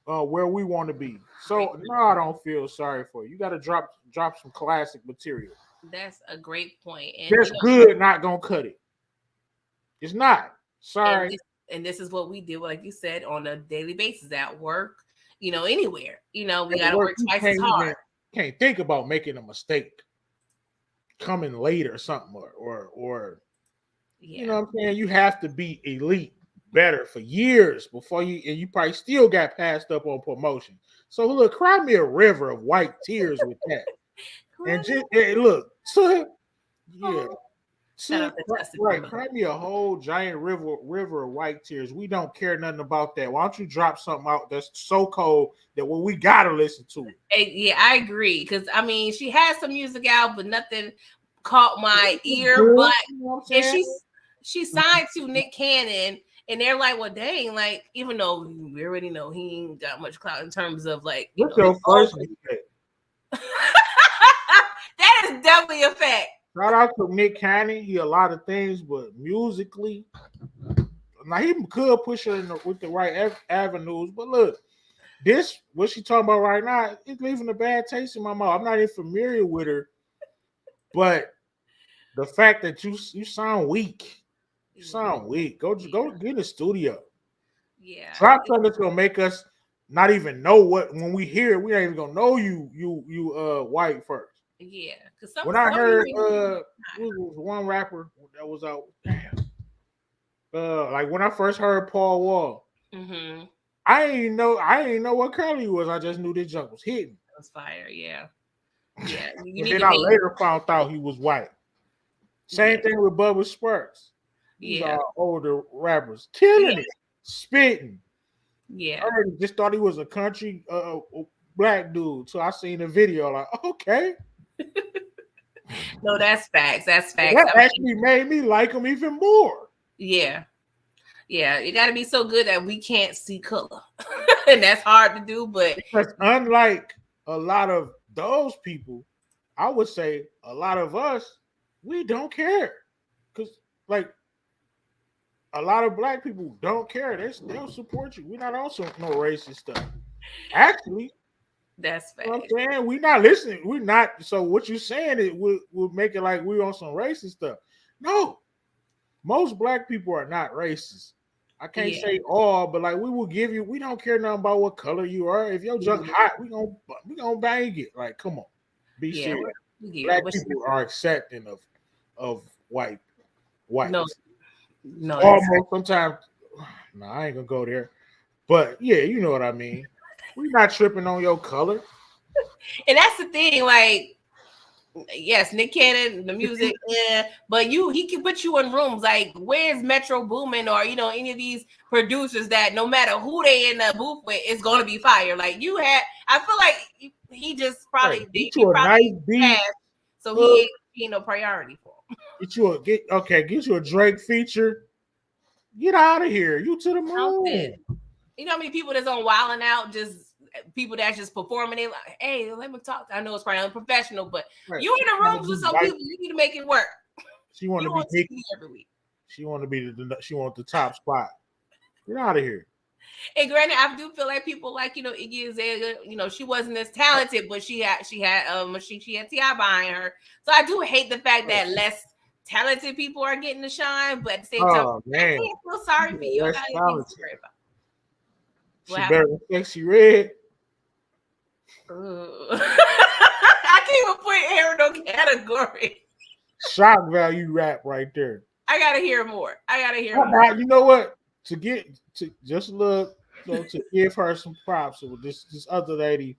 where we want to be. So no, I don't feel sorry for you. You got to drop some classic material. that's a great point. And Just good, not gonna cut it. It's not. and Sorry. this and this is what we do, like you said, on a daily basis at work, anywhere. We At gotta work, work you twice as hard. can't think about making a mistake coming late or something, or you know Yeah. what I'm saying. You have to be elite, better for years before you probably still got passed up on promotion. So look, cry me a river of white tears with that, and just hey, look, so yeah. Oh, shout So, out to Justin right, Timberlake. cry me a whole giant river of white tears. We don't care nothing about that. Why don't you drop something out that's so cold that we gotta listen to it? Yeah, I agree. Because I mean, she has some music out, but nothing caught my It's ear. good, But you know what I'm and saying? she signed to Nick Cannon, and they're like, well, dang, like even though we already know he ain't got much clout in terms of like What's his your first vocals. mistake? That is definitely a fact. Shout out to Nick Cannon. He a lot of things, but musically, now he could push her with the right avenues. But look, this what she talking about right now is leaving a bad taste in my mouth. I'm not even familiar with her, but the fact that you sound weak, you sound weak. Go get in the studio. Yeah. Drop something that's gonna make us not even know what when we hear it, we ain't even gonna know you white first. Yeah, because When I heard some was one rapper that was out, damn. Like when I first heard Paul Wall, mm-hmm. I ain't know what color he was. I just knew this junk was hitting. That was fire, yeah. Yeah. You And need then to I pay. later found out he was white. Same thing with Bubba Sparks. These Yeah. are older rappers killing it, spitting. Yeah. I already just thought he was a country black dude. So I seen the video, like, okay. No, that's facts. That's And facts. that actually made me like him even more. Yeah. Yeah. It got to be so good that we can't see color. And that's hard to do. But because unlike a lot of those people, I would say a lot of us, we don't care. Because, like, a lot of black people don't care. They'll support you. We're not also no racist stuff. Actually, that's you know facts. what I'm saying? We're not listening. We're not. So what you're saying it would make it like we're on some racist stuff. No, most black people are not racist. I can't say all, but like we will give you. We don't care nothing about what color you are. If your junk hot, we gonna bang it. Like, come on, be serious. Black people are accepting of white. No, Almost sometimes. No, I ain't gonna go there. But yeah, you know what I mean. We're not tripping on your color. And that's the thing, like, yes, Nick Cannon, the music, yeah, but he can put you in rooms like where's Metro Boomin or any of these producers that no matter who they in the booth with, it's gonna be fire. Like I feel like he just probably get you a nice beat, so he ain't no priority for him. Get you a Drake feature. Get out of here. You to the moon. You know how many people that's on Wild 'N Out, just people that's just performing. They like, hey, let me talk. I know it's probably unprofessional, but you in the rooms with some people, you need to make it work. She want to be TV every week. She want to be she want the top spot. Get out of here. And granted, I do feel like people like Iggy Azalea. She wasn't as talented, but she had T.I. behind her. So I do hate the fact that less talented people are getting to shine, but at the same time, I can't feel sorry for you. She better than Sexy Red. I can't even put her in no category. Shock value rap right there. I gotta hear more. More. You know what? To just look, to give her some props with this other lady.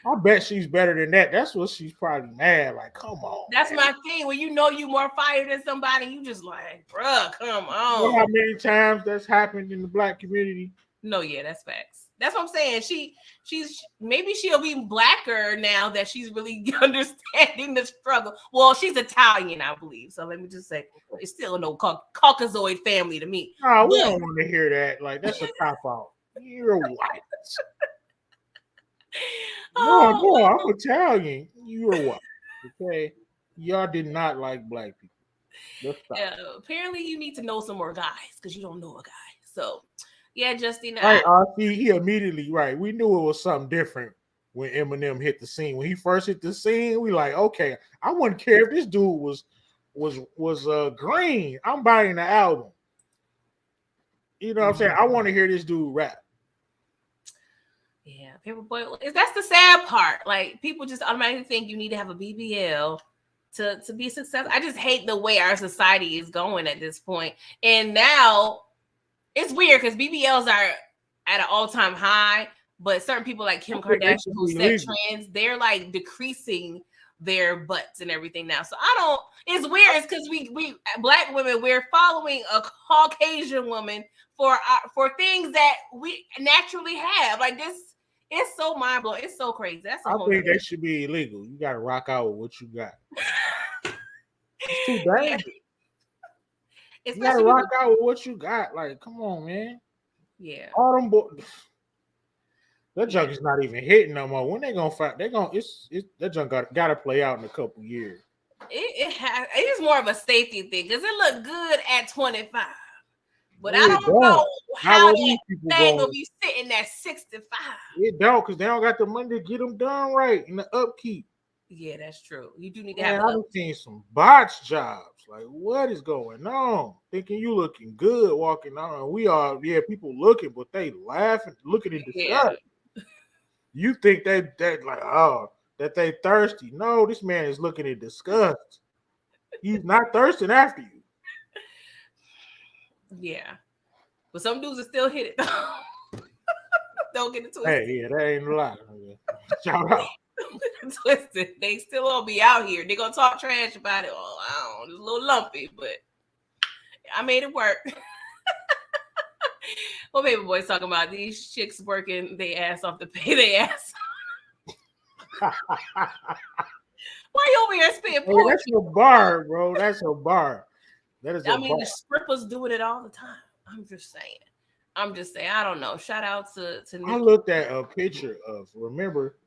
I bet she's better than that. That's what she's probably mad. Like, come on. That's my thing. When you more fire than somebody, you just like, bruh, come on. You know how many times that's happened in the black community? No, yeah, that's facts. That's what I'm saying. Maybe she'll be blacker now that she's really understanding the struggle. Well, she's Italian, I believe. So let me just say, it's still no Caucasoid family to me. No, we don't want to hear that. Like, that's a cop out. You're white. No, I'm Italian. You're white. Okay, y'all did not like black people. Apparently, you need to know some more guys because you don't know a guy. So. Yeah, Justine. Right, he immediately We knew it was something different when Eminem hit the scene. When he first hit the scene, we like, okay, I wouldn't care if this dude was green. I'm buying the album. You know what I'm saying? I want to hear this dude rap. Yeah, Paperboy. That's the sad part. Like people just automatically think you need to have a BBL to be successful. I just hate the way our society is going at this point. And now. It's weird because BBLs are at an all-time high, but certain people like Kim Kardashian who set trends, they're like decreasing their butts and everything now. So it's weird. It's because we black women, we're following a Caucasian woman for things that we naturally have. Like this, it's so mind-blowing. It's so crazy. I think that should be illegal. You got to rock out with what you got. It's too dangerous. You gotta rock out with what you got. Like, come on, man. Yeah. All them boys. That junk is not even hitting no more. When they gonna fight? That junk gotta play out in a couple years. It is more of a safety thing because it looked good at 25. But I No, it don't know don't. Not how where that these people thing will going. be sitting at 65. It don't, because they don't got the money to get them done right in the upkeep. Yeah, that's true. You do need to have Man, an I've up. seen some botch jobs. Like, what is going on? Thinking you looking good walking on. We are, yeah, people looking, but they laughing, looking in Yeah, disgust. You think that like, oh, that they thirsty. No, this man is looking in disgust. He's not thirsting after you. yeah. But some dudes are still hit it. Don't get it Hey, twisted. yeah, that ain't a lie. Shout out. Don't get it twisted. They still gonna be out here. They gonna talk trash about it. Oh, I don't know, it's a little lumpy, but I made it work. Well, baby boy's talking about these chicks working they ass off to pay their ass. Why you over here spitting Hey, that's poetry? a bar, bro. That's a bar. That is a I bar. mean, the strippers doing it all the time. I'm just saying. I'm just saying. I don't know. Shout out to I Nikki. looked at a picture of, remember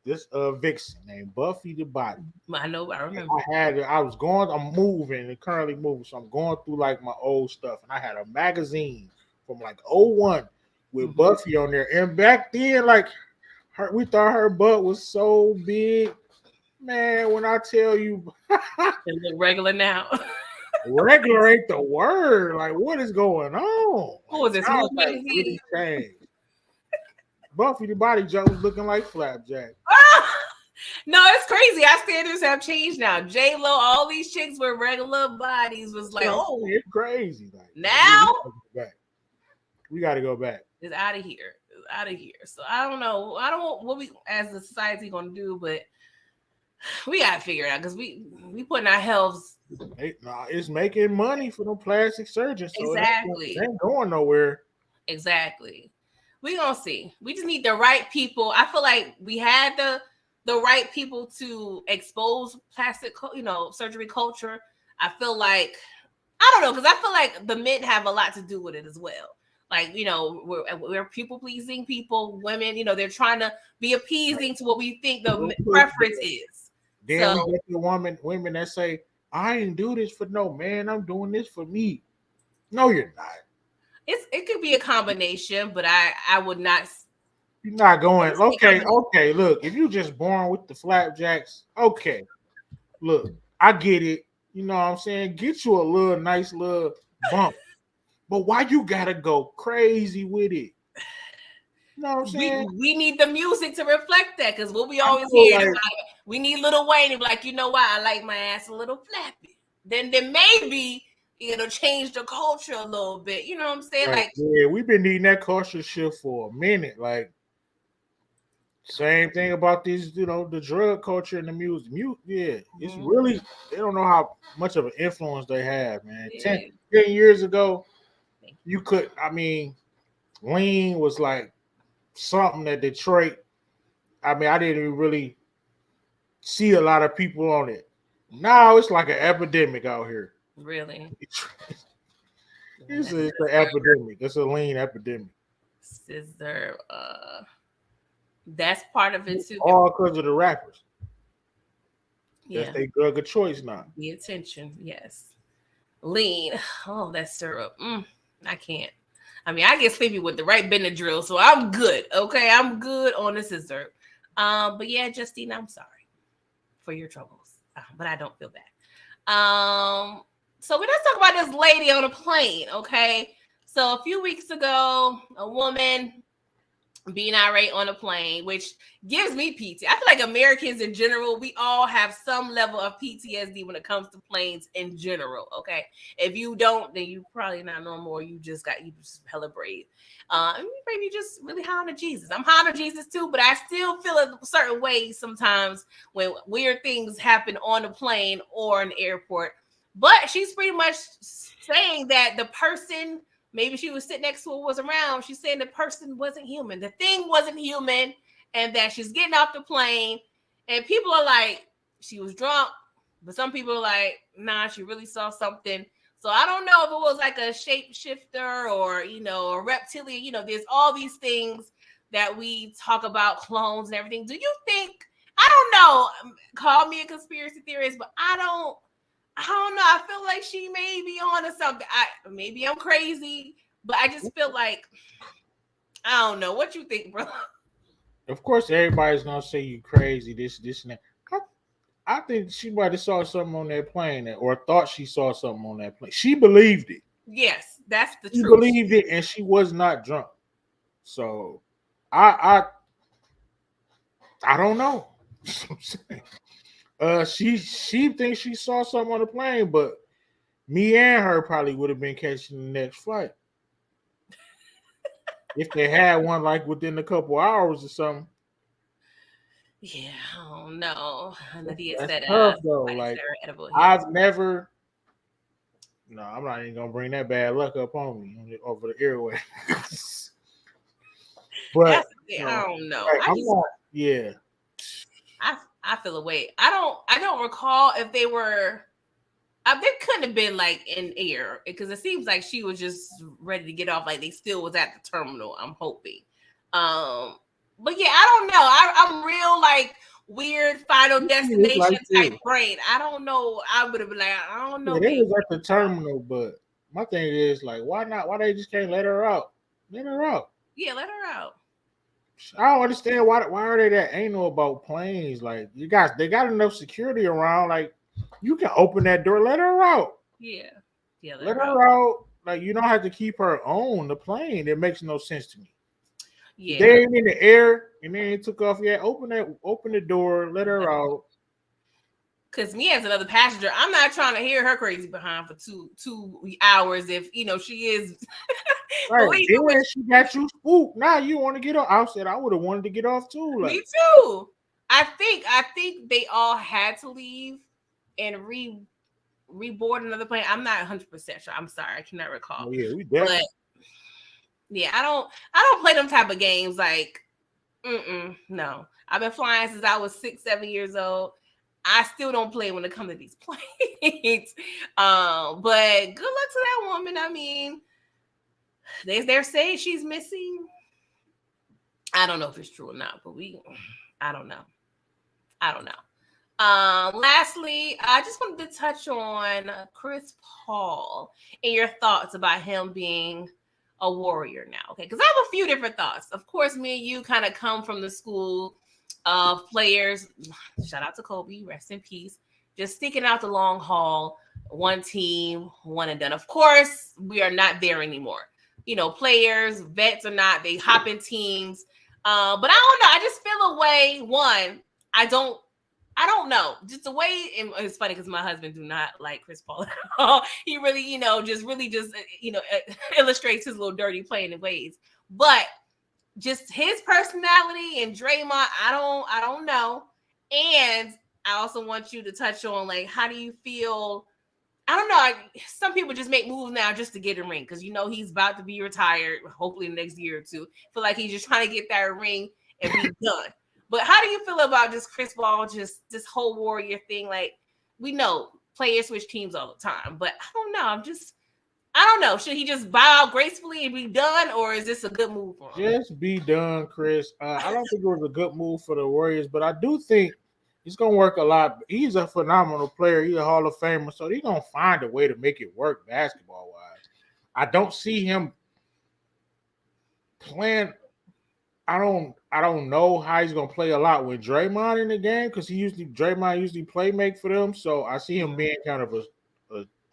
this vixen named Buffy the Body. I know. I And remember. I'm moving and currently moving, so I'm going through like my old stuff, and I had a magazine from like '01 with Buffy on there. And back then, like we thought her butt was so big, man. When I tell you, They look regular now. regular ain't the word. Like, what is going on? Who Like, was this? times Move like magazine. really changed. Buffy the Body Jump was looking like Flapjack. No, it's crazy. Our standards have changed now. J Lo, all these chicks with regular bodies was like, So oh, it's crazy. Like, now we got to go back. it's out of here. It's out of here. So I don't know. I don't know what we as a society gonna do, but we gotta figure it out because we putting our health It's making money for the plastic surgeons, so exactly. it ain't going nowhere. Exactly. We gonna see. We just need the right people. I feel like we had the right people to expose plastic, surgery culture. I feel like I don't know because I feel like the men have a lot to do with it as well. Like we're people pleasing people, women. They're trying to be appeasing to what we think the preference is. Then So we get the women that say, "I didn't do this for no man. I'm doing this for me." No, you're not. it could be a combination, but I would not. You're not going. Okay. Look, if you just born with the flapjacks, okay. Look, I get it. You know what I'm saying? Get you a little nice little bump. But why you gotta go crazy with it? You know what I'm saying? We need the music to reflect that because what we I always feel hear like is like, we need Lil Wayne to be like, you know what, I like my ass a little flappy. Then maybe it'll change the culture a little bit. You know what I'm saying? Like yeah, we've been needing that culture shift for a minute. Like same thing about these, the drug culture and the music. Yeah, it's really they don't know how much of an influence they have, man. 10 years ago, you could. I mean, lean was like something that Detroit. I mean, I didn't even really see a lot of people on it. Now it's like an epidemic out here. really, It's an epidemic. It's a lean epidemic. scissor. That's part of it too. All because of the rappers. Yeah, That's their drug of choice now. the attention. Yes, lean. Oh, that's syrup. I can't. I mean, I get sleepy with the right Benadryl, so I'm good. Okay, I'm good on the scissor. But yeah, Justine, I'm sorry for your troubles, but I don't feel bad. So let's talk about this lady on a plane, okay? So a few weeks ago, a woman being irate on a plane, which gives me PT. I feel like Americans in general, we all have some level of PTSD when it comes to planes in general. Okay, if you don't, then you probably not normal. Or you just hella brave. Maybe just really high on Jesus. I'm high on Jesus too, but I still feel a certain way sometimes when weird things happen on a plane or an airport. But she's pretty much saying that the person maybe she was sitting next to her was around. She's saying the person wasn't human. The thing wasn't human. And that she's getting off the plane. And people are like, she was drunk. But some people are like, nah, she really saw something. So I don't know if it was like a shapeshifter or, a reptilian. There's all these things that we talk about, clones and everything. Do you think I don't know. Call me a conspiracy theorist, but I don't know. I feel like she may be on to something. Maybe I'm crazy, but I just feel like I don't know. What you think, bro? Of course, everybody's gonna say you crazy, this, and that. I think she might have saw something on that plane, or thought she saw something on that plane. She believed it. Yes, that's the She truth. believed it, and she was not drunk. So, I I don't know. She thinks she saw something on the plane, but me and her probably would have been catching the next flight if they had one like within a couple hours or something. Yeah, I don't know. Nadia That's said, tough though. somebody Like said her edible hits. I've never. No, I'm not even gonna bring that bad luck up on me over the airway. But That's I don't know. like, I'm not. Yeah, I feel away. I don't recall if they were. They couldn't have been like in air because it seems like she was just ready to get off. Like they still was at the terminal. I'm hoping. But yeah, I don't know. I'm real like weird Final it's like Destination type this. brain. I don't know. I would have been like, I don't know, Yeah, they baby. was at the terminal, but my thing is like, why not? Why they just can't let her out? Let her out. Yeah, let her out. I don't understand why are they that anal about planes? Like you guys, they got enough security around. Like you can open that door, let her out. Yeah, yeah, Let let her out. her out. Like you don't have to keep her on the plane. It makes no sense to me. Yeah, They ain't in the air and then took off yet. Open the door, let her out. because me as another passenger, I'm not trying to hear her crazy behind for 2 hours. If she is, Right. believe Then it, she got you spooked. Now you want to get off. I said I would have wanted to get off too. me Like too. I think they all had to leave and reboard another plane. I'm not 100% sure. I'm sorry, I cannot recall. oh, yeah, we But definitely. yeah, I don't play them type of games. Like, no. I've been flying since I was 6, 7 years old. I still don't play when it comes to these planes. But good luck to that woman. I mean, they're saying she's missing. I don't know if it's true or not, but I don't know. I don't know. Lastly, I just wanted to touch on Chris Paul and your thoughts about him being a warrior now. Okay, because I have a few different thoughts. Of course, me and you kind of come from the school of players. Shout out to Kobe, rest in peace. Just sticking out the long haul, one team, one and done. Of course, we are not there anymore. Players, vets or not, they hop in teams. But I don't know. I just feel a way. One, I don't know. Just the way it's funny because my husband do not like Chris Paul at all. He really, just illustrates his little dirty playing ways. But just his personality and Draymond, I don't know. And I also want you to touch on like how do you feel? I don't know. Some people just make moves now just to get a ring because he's about to be retired, hopefully the next year or two. Feel like he's just trying to get that ring and be done. But how do you feel about just Chris Paul, just this whole warrior thing? Like we know players switch teams all the time, but I don't know. I don't know. Should he just bow out gracefully and be done, or is this a good move for him? Just be done, Chris. I don't think it was a good move for the Warriors, but I do think he's gonna work a lot. He's a phenomenal player. He's a Hall of Famer, so he's gonna find a way to make it work basketball wise. I don't see him playing. I don't know how he's gonna play a lot with Draymond in the game because Draymond usually play make for them. So I see him being kind of a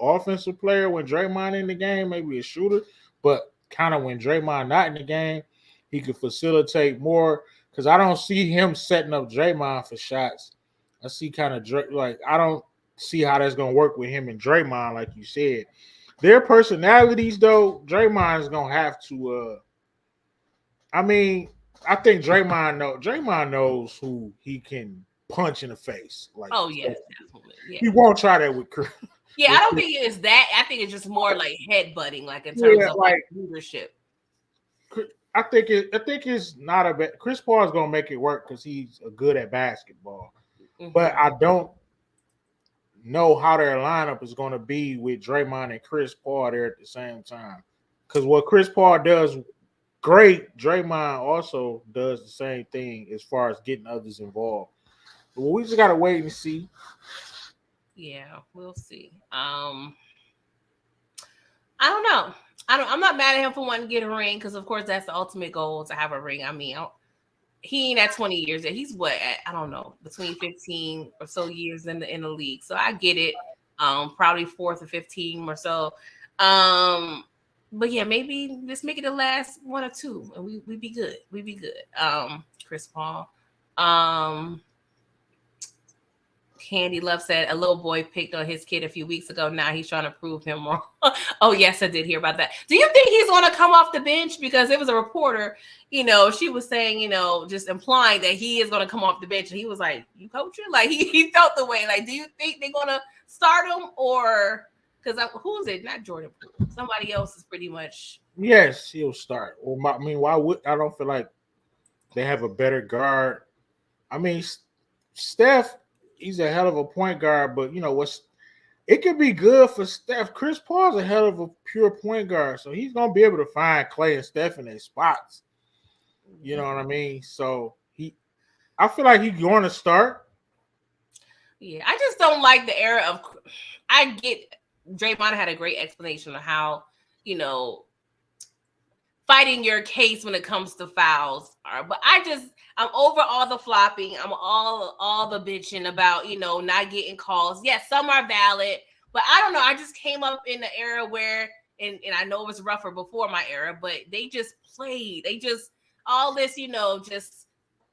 offensive player when Draymond in the game, maybe a shooter, but kind of when Draymond not in the game, he could facilitate more because I don't see him setting up Draymond for shots. I see kind of like I don't see how that's gonna work with him and Draymond, like you said. Their personalities, though, Draymond is gonna have to. I mean, I think Draymond knows who he can punch in the face. Like, Oh yes, definitely. Yeah. he won't try that with Chris. Yeah, I don't think it's that. I think it's just more like headbutting, like in terms Yeah, of like leadership. I think it's not a bad. Chris Paul is gonna make it work because he's good at basketball, but I don't know how their lineup is gonna be with Draymond and Chris Paul there at the same time. Because what Chris Paul does great, Draymond also does the same thing as far as getting others involved. Well, we just gotta wait and see. Yeah, we'll see. I don't know. I'm not mad at him for wanting to get a ring because, of course, that's the ultimate goal to have a ring. I mean, he ain't at 20 years yet. He's what I don't know, between 15 or so years in the league. So I get it. Probably fourth or 15 or so. But yeah, maybe let's make it the last one or two, and we be good. We be good. Chris Paul. Um, Candy Love said a little boy picked on his kid a few weeks ago. Now he's trying to prove him wrong. Oh, yes, I did hear about that. Do you think he's going to come off the bench? Because it was a reporter, she was saying, just implying that he is going to come off the bench. And he was like, you coach him? Like, he felt the way. Like, do you think they're going to start him? Or, because who's it? Not Jordan Poole. Somebody else is pretty much. Yes, he'll start. Well, why would I don't feel like they have a better guard. I mean, Steph, he's a hell of a point guard, but it could be good for Steph. Chris Paul's a hell of a pure point guard, so he's gonna be able to find Clay and Steph in their spots. You know what I mean? So I feel like he's going to start. Yeah, I just don't like the era of. I get Draymond had a great explanation of how fighting your case when it comes to fouls are, but I'm over all the flopping. I'm all the bitching about not getting calls. Yes, some are valid, but I don't know. I just came up in the era where, and I know it was rougher before my era, but they just played. They just all this, just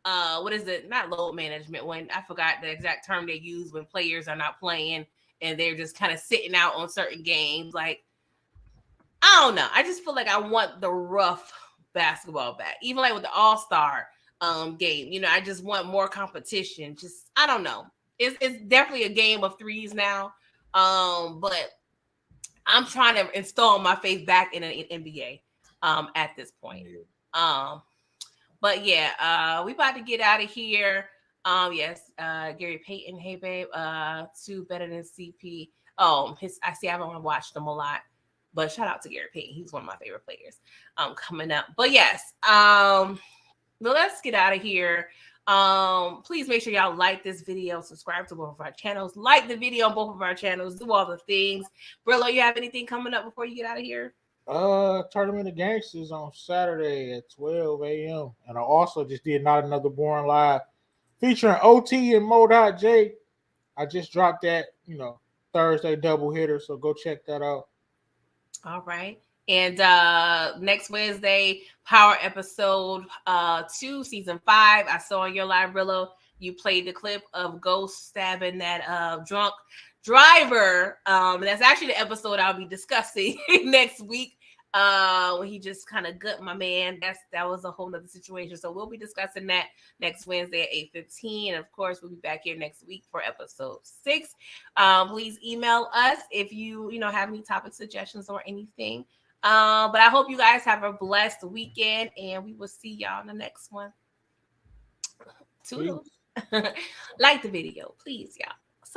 what is it? Not load management. When I forgot the exact term they use when players are not playing and they're just kind of sitting out on certain games, like. I don't know. I just feel like I want the rough basketball back. Even like with the All-Star game. I just want more competition. Just I don't know. It's definitely a game of threes now. But I'm trying to install my faith back in an NBA at this point. But yeah, we about to get out of here. Yes, Gary Payton, hey babe, two better than CP. I haven't watched them a lot. But shout out to Gary Payton. He's one of my favorite players coming up. But yes, well, let's get out of here. Please make sure y'all like this video, subscribe to both of our channels, like the video on both of our channels, do all the things. Brillo, you have anything coming up before you get out of here? Tournament of Gangsters on Saturday at 12 a.m. And I also just did Not Another Boring Live featuring OT and Mo.J. I just dropped that, Thursday double hitter. So go check that out. All right. And next Wednesday, Power episode 2, season 5. I saw on your live, Brillo, you played the clip of Ghost stabbing that drunk driver. That's actually the episode I'll be discussing next week. When he just kind of gut my man. That was a whole nother situation. So we'll be discussing that next Wednesday at 8:15. And of course, we'll be back here next week for episode 6. Please email us if you have any topic suggestions or anything. But I hope you guys have a blessed weekend, and we will see y'all in the next one. Toodles. Like the video, please, y'all.